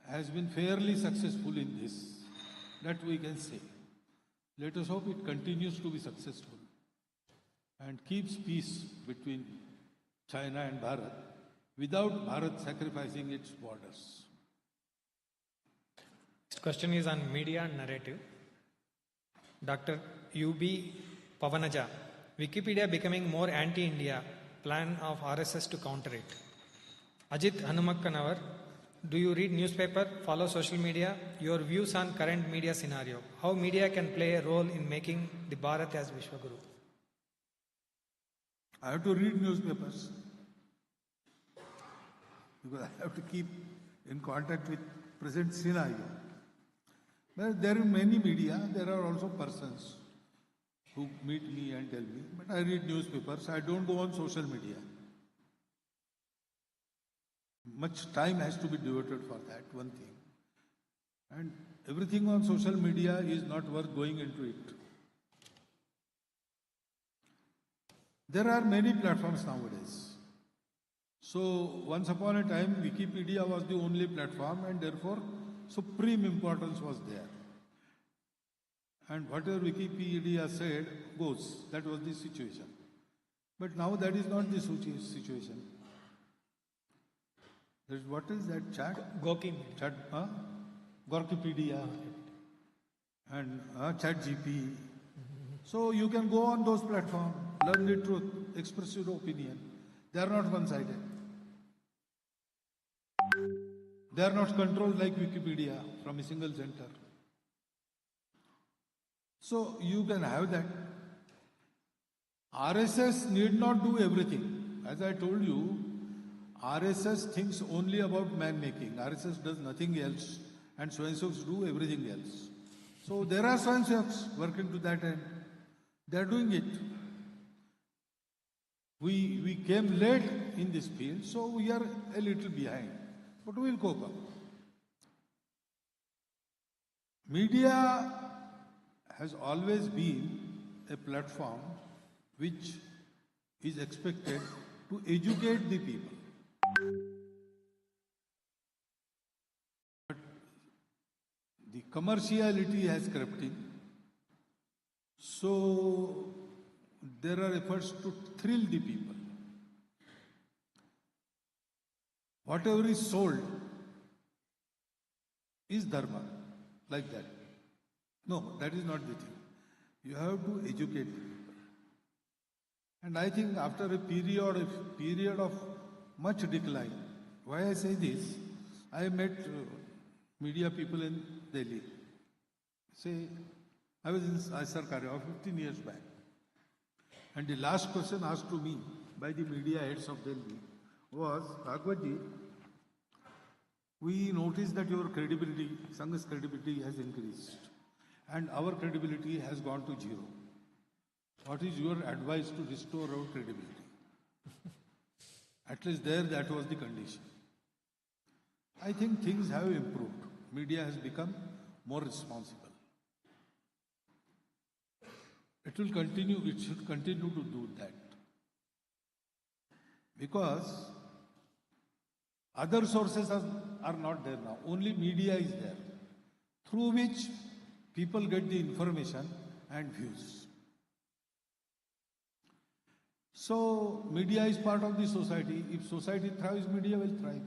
has been fairly successful in this, that we can say. Let us hope it continues to be successful and keeps peace between China and Bharat without Bharat sacrificing its borders. This question is on media and narrative. Dr. U.B. Pavanaja, Wikipedia becoming more anti-India, plan of RSS to counter it. Ajit Hanumakkanawar, do you read newspaper, follow social media? Your views on current media scenario. How media can play a role in making the Bharat as Vishwaguru? I have to read newspapers because I have to keep in contact with present scenario. There are many media, there are also persons who meet me and tell me, but I read newspapers, I don't go on social media. Much time has to be devoted for that, one thing. And everything on social media is not worth going into it. There are many platforms nowadays. So once upon a time, Wikipedia was the only platform and therefore supreme importance was there. And whatever Wikipedia said goes. That was the situation. But now that is not the situation. What is that chat? Goki. Chat, Gorkipedia and ChatGPT. So you can go on those platforms, learn the truth, express your opinion. They are not one-sided. They are not controlled like Wikipedia from a single center. So you can have that. RSS need not do everything. As I told you, RSS thinks only about man-making. RSS does nothing else and Swayamsevaks do everything else. So there are Swayamsevaks working to that end. They are doing it. We came late in this field, so we are a little behind. But we will cope up. Media has always been a platform which is expected to educate the people. But the commerciality has crept in. So there are efforts to thrill the people. Whatever is sold is dharma, like that. No, that is not the thing. You have to educate the people. And I think after a period of much decline, why I say this, I met media people in Delhi. Say, I was in Sarsanghchalak 15 years back. And the last question asked to me by the media heads of Delhi was, Bhagwatji, we noticed that your credibility, Sangh's credibility has increased and our credibility has gone to zero. What is your advice to restore our credibility? At least there, that was the condition. I think things have improved. Media has become more responsible. It will continue, it should continue to do that. Because other sources are not there now. Only media is there, through which people get the information and views. So, media is part of the society. If society thrives, media will thrive.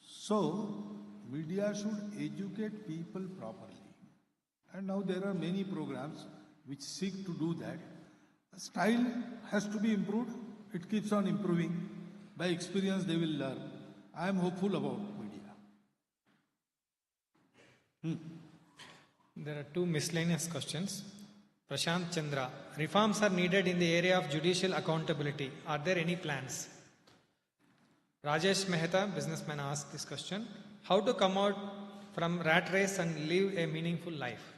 So, media should educate people properly. And now there are many programs which seek to do that. Style has to be improved. It keeps on improving. By experience, they will learn. I am hopeful about media. There are two miscellaneous questions. Prashant Chandra, reforms are needed in the area of judicial accountability. Are there any plans? Rajesh Mehta, businessman, asked this question. How to come out from rat race and live a meaningful life?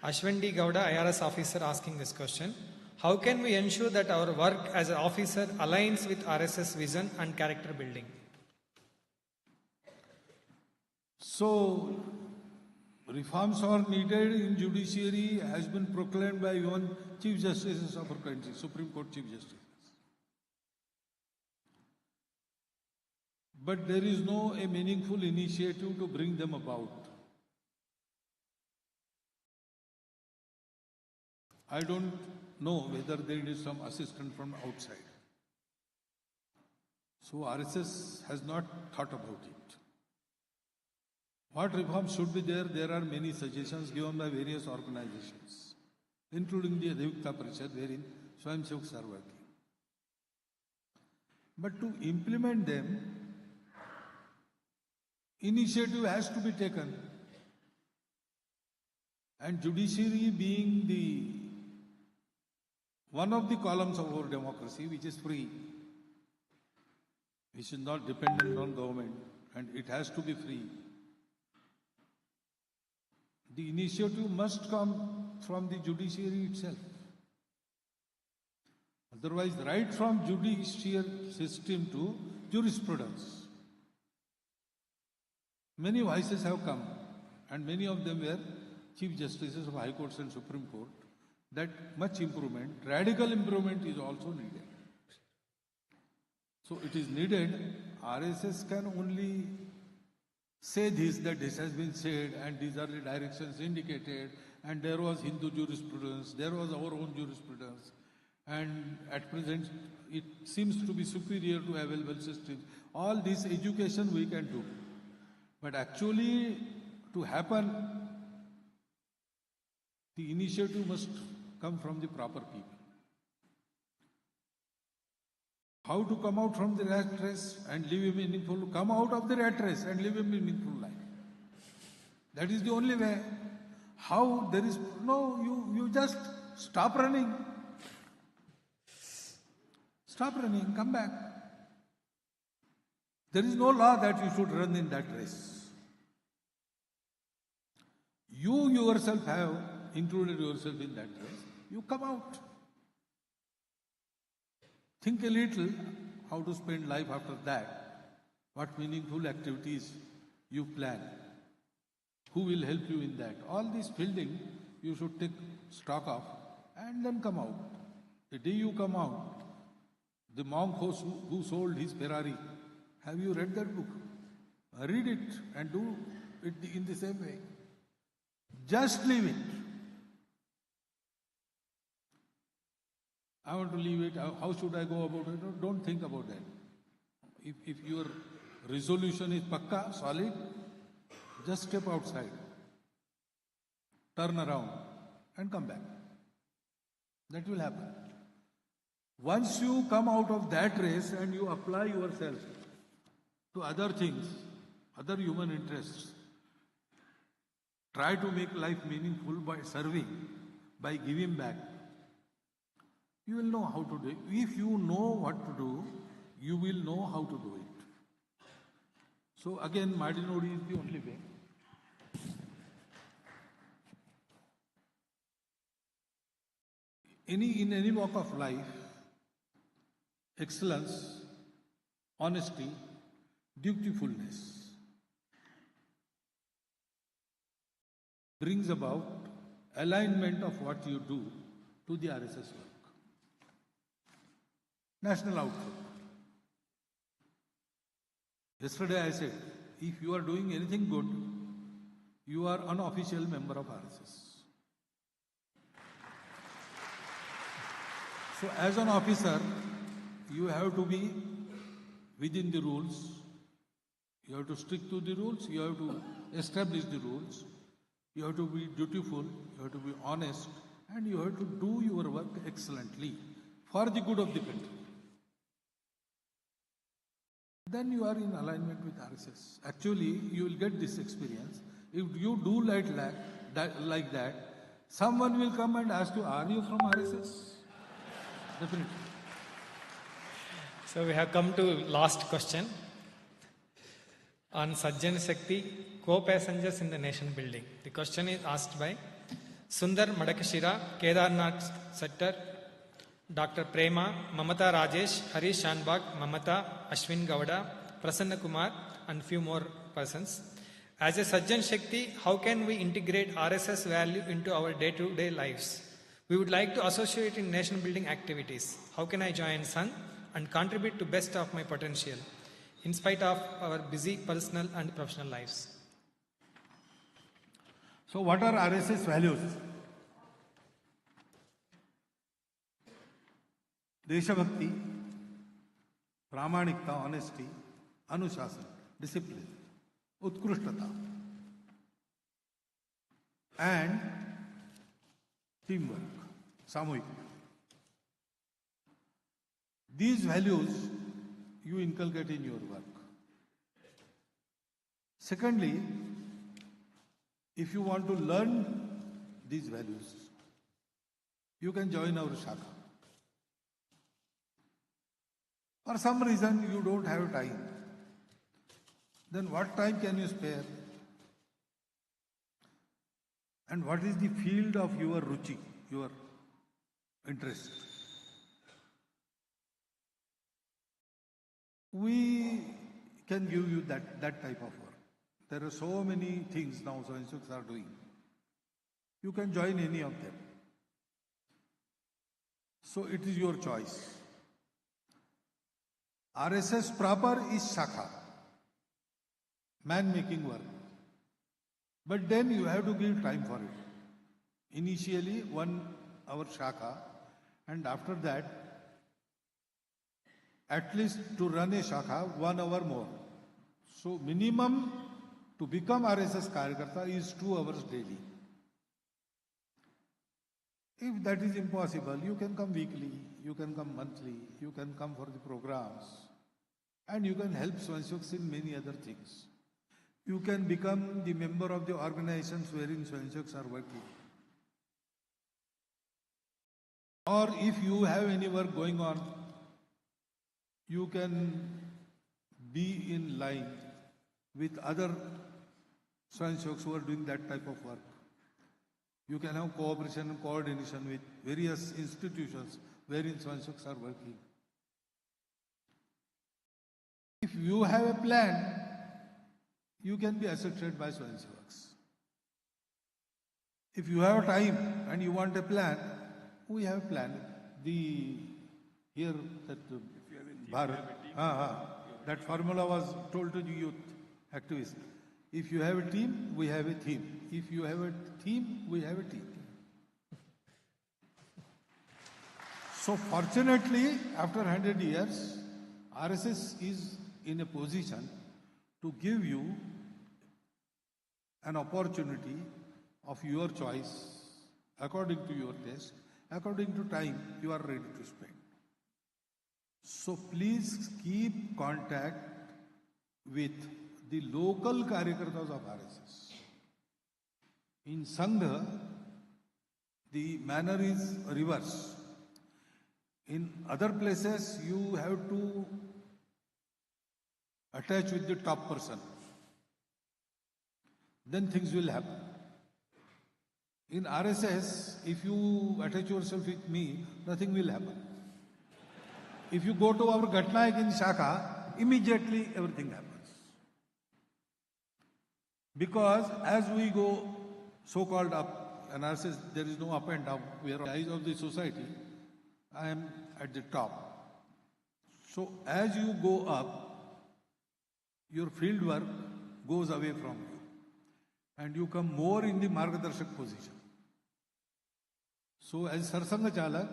Ashwin D. Gowda, IRS officer, asking this question. How can we ensure that our work as an officer aligns with RSS vision and character building? So, reforms are needed in judiciary has been proclaimed by even Chief Justices of our country, Supreme Court Chief Justices. But there is no a meaningful initiative to bring them about. I don't know whether there is some assistance from outside. So RSS has not thought about it. What reforms should be there? There are many suggestions given by various organizations, including the Adhivakta Parishad, wherein Swayamsevaks are working. But to implement them, initiative has to be taken. And judiciary being the one of the columns of our democracy, which is free, which is not dependent on government, and it has to be free. The initiative must come from the judiciary itself. Otherwise, right from judicial system to jurisprudence, many voices have come, and many of them were Chief Justices of High Courts and Supreme Court, that much improvement, radical improvement is also needed. So it is needed. RSS can only say this, that this has been said, and these are the directions indicated, and there was Hindu jurisprudence, there was our own jurisprudence, and at present it seems to be superior to available systems. All this education we can do. But actually, to happen, the initiative must come from the proper people. How to come out from the rat race and live a meaningful, come out of the rat race and live a meaningful life. That is the only way. How there is, no, you just stop running. Stop running, come back. There is no law that you should run in that race. You yourself have included yourself in that race. You come out. Think a little how to spend life after that. What meaningful activities you plan. Who will help you in that? All this fielding you should take stock of and then come out. The day you come out, the monk who sold his Ferrari, have you read that book? Read it and do it in the same way. Just leave it. I want to leave it. How should I go about it? No, don't think about that. If your resolution is pakka, solid, just step outside, turn around and come back. That will happen. Once you come out of that race and you apply yourself to other things, other human interests, try to make life meaningful by serving, by giving back, you will know how to do it. If you know what to do, you will know how to do it. So again, Madinodi is the only way. In any walk of life, excellence, honesty, dutifulness brings about alignment of what you do to the RSS work. National outlook. Yesterday I said, if you are doing anything good, you are unofficial member of RSS. So as an officer, you have to be within the rules. You have to stick to the rules. You have to establish the rules. You have to be dutiful. You have to be honest. And you have to do your work excellently for the good of the country. Then you are in alignment with RSS. Actually, you will get this experience. If you do like that, someone will come and ask you, are you from RSS? Definitely. So we have come to last question on Sajjan Shakti, co-passengers in the nation building. The question is asked by Sundar Madakashira, Kedarnath Sattar, Dr. Prema, Mamata Rajesh, Harish Shanbag, Mamata, Ashwin Gowda, Prasanna Kumar, and few more persons. As a Sajjan Shakti, how can we integrate RSS value into our day-to-day lives? We would like to associate in nation building activities. How can I join Sangh and contribute to best of my potential in spite of our busy personal and professional lives? So what are RSS values? Deshabhakti, Pramanikta, honesty, Anushasan, discipline, Utkrishtata, and teamwork, Samuhik. These values you inculcate in your work. Secondly, if you want to learn these values, you can join our Shakha. For some reason you don't have time. Then what time can you spare? And what is the field of your ruchi, your interest? We can give you that type of work. There are so many things now Swayamsevaks are doing. You can join any of them. So it is your choice. RSS proper is Shakha, man-making work. But then you have to give time for it. Initially 1 hour Shakha, and after that, at least to run a Shakha, 1 hour more. So minimum to become RSS Karyakarta is 2 hours daily. If that is impossible, you can come weekly, you can come monthly, you can come for the programs, and you can help Swayamsevaks in many other things. You can become the member of the organizations wherein Swayamsevaks are working. Or if you have any work going on, you can be in line with other Swayamsevaks who are doing that type of work. You can have cooperation and coordination with various institutions wherein Swayamsevaks are working. If you have a plan, you can be assisted by Swayamsevaks. If you have time and you want a plan, we have a plan. That formula was told to the youth activists. If you have a team, we have a theme. If you have a theme, we have a team. So fortunately, after 100 years, RSS is in a position to give you an opportunity of your choice, according to your taste, according to time you are ready to spend. So please keep contact with the local Karyakartas of RSS. In Sangha, the manner is reverse. In other places, you have to attach with the top person. Then things will happen. In RSS, if you attach yourself with me, nothing will happen. If you go to our Ghatnaik in Shaka, immediately everything happens. Because as we go so-called up, and RSS, there is no up and down. We are in the eyes of the society. I am at the top. So as you go up, your field work goes away from you. And you come more in the Margadarshak position. So as Sarsanghchalak,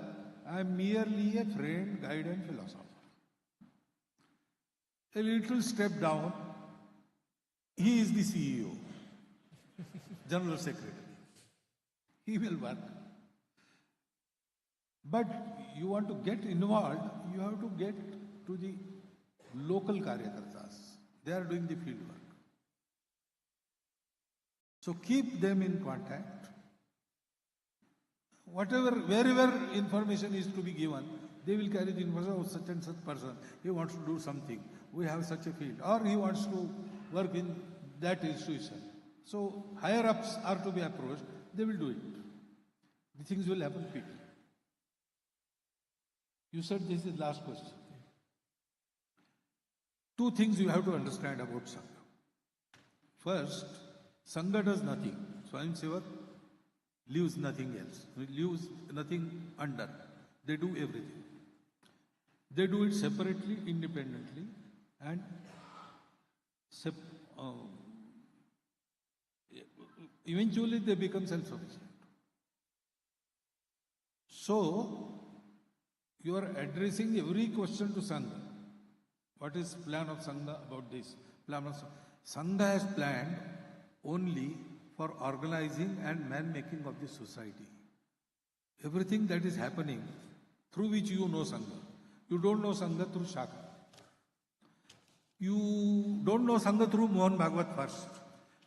I am merely a friend, guide and philosopher. A little step down, he is the CEO, General Secretary. He will work. But you want to get involved, you have to get to the local Karyakartas. They are doing the field work. So keep them in contact. Wherever information is to be given, they will carry the information of such and such person. He wants to do something. We have such a field. Or he wants to work in that institution. So higher ups are to be approached. They will do it. The things will happen quickly. You said this is the last question. Two things you have to understand about Sangha. First, Sangha does nothing. Swayamsevak leaves nothing else. Leaves nothing under. They do everything. They do it separately, independently, and eventually they become self-sufficient. So, you are addressing every question to Sangha. What is plan of Sangha about this? Plan of Sangha has planned only for organizing and man-making of the society. Everything that is happening through which you know Sangha. You don't know Sangha through Shaka. You don't know Sangha through Mohan Bhagwat first.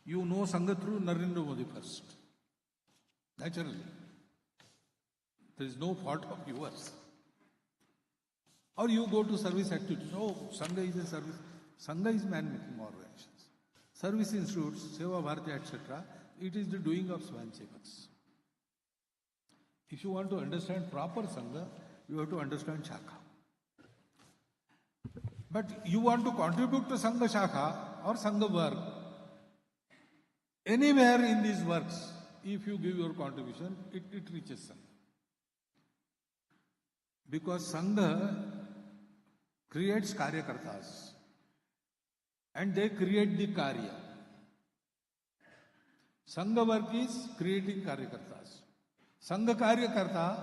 You know Sangha through Narendra Modi first. Naturally. There is no fault of yours. Or you go to service activities. No, Sangha is a service. Sangha is man-making organizations. Service institutes, Seva Bharati, etc. It is the doing of Swayamsevaks. If you want to understand proper Sangha, you have to understand Shaka. But you want to contribute to Sangha Shaka or Sangha work. Anywhere in these works, if you give your contribution, it reaches Sangha. Because Sangha creates Karyakartas. And they create the Karya. Sangha work is creating Karyakartas. Sangha Karyakarta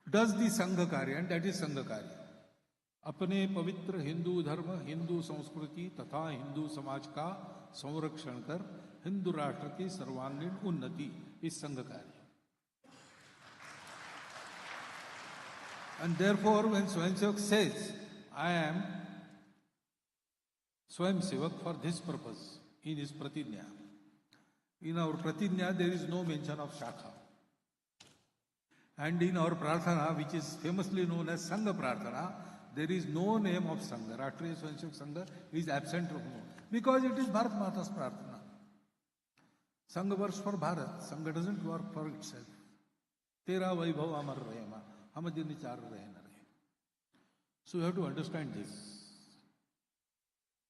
does the Sangha Karya, and that is Sangha Karya. अपने पवित्र हिंदू धर्म, हिंदू संस्कृति तथा हिंदू समाज का संरक्षण कर हिंदू राष्ट्र की सर्वांगीण उन्नति इस संघ कार्य. And therefore, when Swayamsevak says, I am Swayamsevak for this purpose, in his Pratijna. In our Pratijna, there is no mention of Shaka. And in our Prarthana, which is famously known as Sangha Prarthana, there is no name of Sangha. Rashtriya Swayamsevak Sangh is absent from it. Because it is Bharat Mata's Prarthana. Sangha works for Bharat. Sangha doesn't work for itself. Tera Vaibhav Amar Rahema. Hamadini Char Rahena Rahe. So you have to understand this.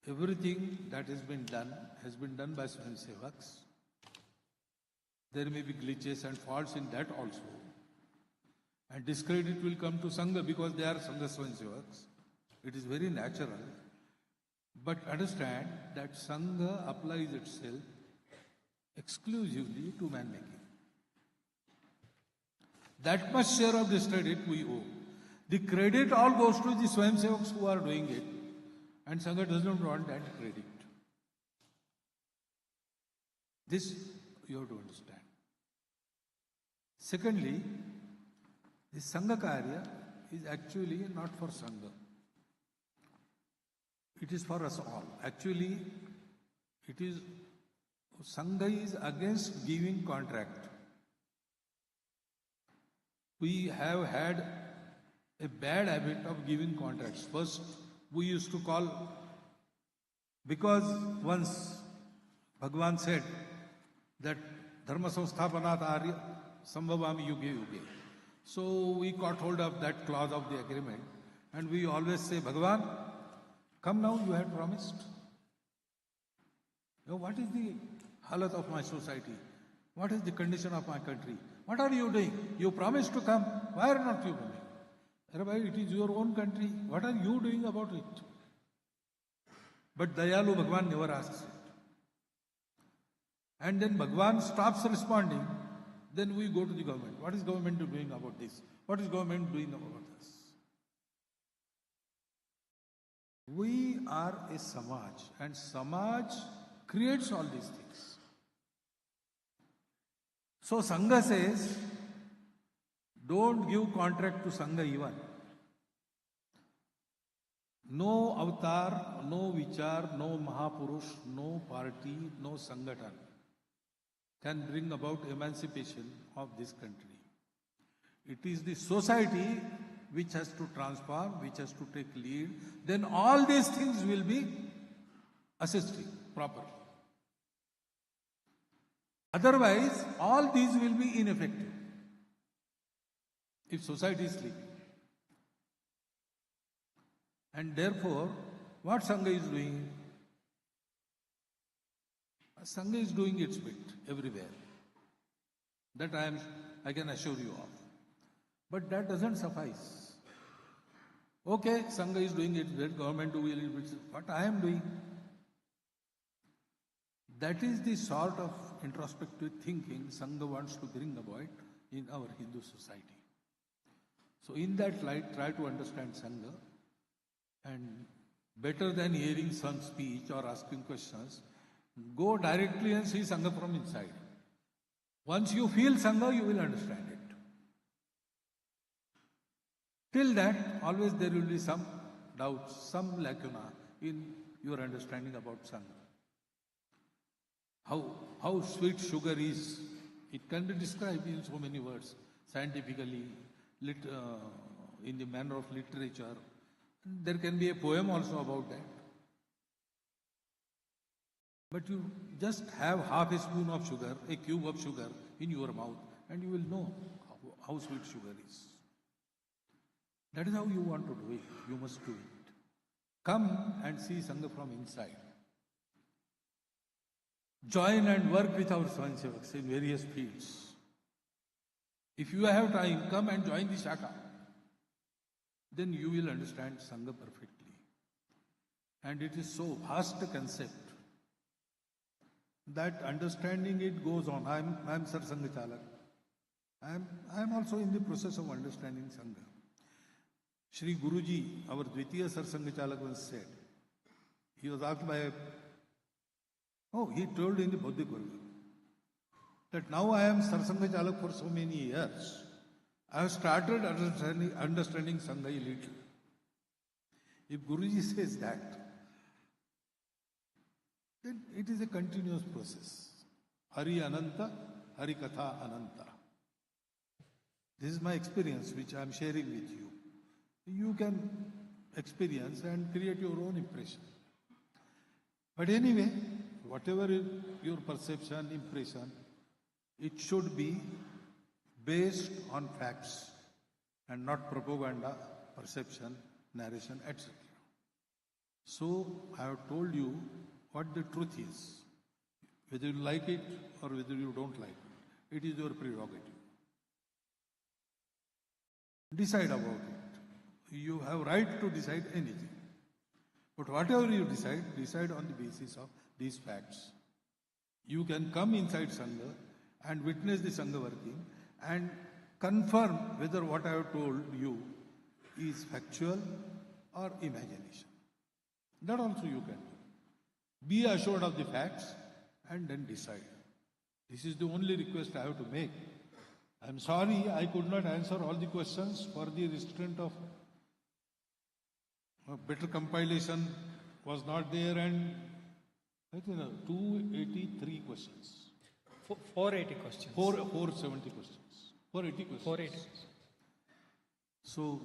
Everything that has been done by Swayamsevaks. There may be glitches and faults in that also. And discredit will come to Sangha because they are Sangha Swayamsevaks. It is very natural. But understand that Sangha applies itself exclusively to man making. That much share of this credit we owe. The credit all goes to the Swayamsevaks who are doing it, and Sangha does not want that credit. This you have to understand. Secondly, the Sangha Karya is actually not for Sangha. It is for us all. Actually, it is Sangha is against giving contract. We have had a bad habit of giving contracts. First, we used to call, because once Bhagwan said that Dharma Samsthapanat Arya Sambhavami Yuge Yuge. So we caught hold of that clause of the agreement, and we always say, Bhagwan, come now, you had promised. You know, what is the halat of my society? What is the condition of my country? What are you doing? You promised to come. Why are not you coming? Rabbi, it is your own country. What are you doing about it? But Dayalu Bhagwan never asks it. And then Bhagwan stops responding. Then we go to the government. What is government doing about this? What is government doing about this? We are a Samaj, and Samaj creates all these things. So Sangha says, don't give contract to Sangha even. No avatar, no vichar, no Mahapurush, no party, no Sangathan can bring about emancipation of this country. It is the society which has to transform, which has to take lead. Then all these things will be assisting properly. Otherwise, all these will be ineffective if society is sleeping. And therefore, what Sangha is doing? Sangha is doing its bit everywhere. That I can assure you of. But that doesn't suffice. Okay, Sangha is doing its bit, government will do what I am doing. That is the sort of introspective thinking Sangha wants to bring about in our Hindu society. So in that light, try to understand Sangha, and better than hearing some speech or asking questions, go directly and see Sangha from inside. Once you feel Sangha, you will understand it. Till that, always there will be some doubts, some lacuna in your understanding about Sangha. How sweet sugar is, it can be described in so many words, scientifically, in the manner of literature. There can be a poem also about that. But you just have half a spoon of sugar, a cube of sugar in your mouth, and you will know how sweet sugar is. That is how you want to do it. You must do it. Come and see Sangha from inside. Join and work with our Swayamsevaks in various fields. If you have time, come and join the Shaka. Then you will understand Sangha perfectly. And it is so vast a concept that understanding it goes on. I am Sarsanghchalak. I am also in the process of understanding Sangha. Shri Guruji, our Dvitiya Sarsanghchalak, once said, he was asked by he told in the Bauddhik Varga that now I am Sarsanghchalak for so many years. I have started understanding Sangha a little. If Guruji says that, then it is a continuous process. Hari Ananta, Hari Katha Ananta. This is my experience which I am sharing with you. You can experience and create your own impression. But anyway, whatever is your perception, impression, it should be based on facts and not propaganda, perception, narration, etc. So I have told you what the truth is. Whether you like it or whether you don't like it, it is your prerogative. Decide about it. You have right to decide anything. But whatever you decide on the basis of these facts. You can come inside Sangha and witness the Sangha working and confirm whether what I have told you is factual or imagination. That also you can do. Be assured of the facts and then decide. This is the only request I have to make. I am sorry I could not answer all the questions for the restraint of better compilation was not there, and I think 283 questions. 480 questions. 470 questions. 480 questions. 480. So,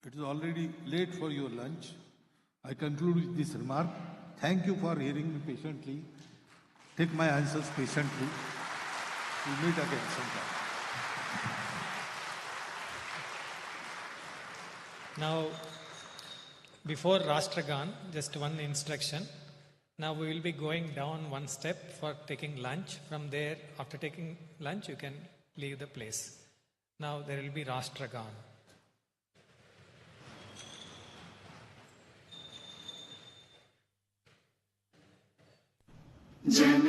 it is already late for your lunch. I conclude with this remark. Thank you for hearing me patiently. Take my answers patiently. We'll meet again sometime. Now, before Rashtragan, just one instruction. Now we will be going down one step for taking lunch. From there, after taking lunch, you can leave the place. Now there will be Rashtragan.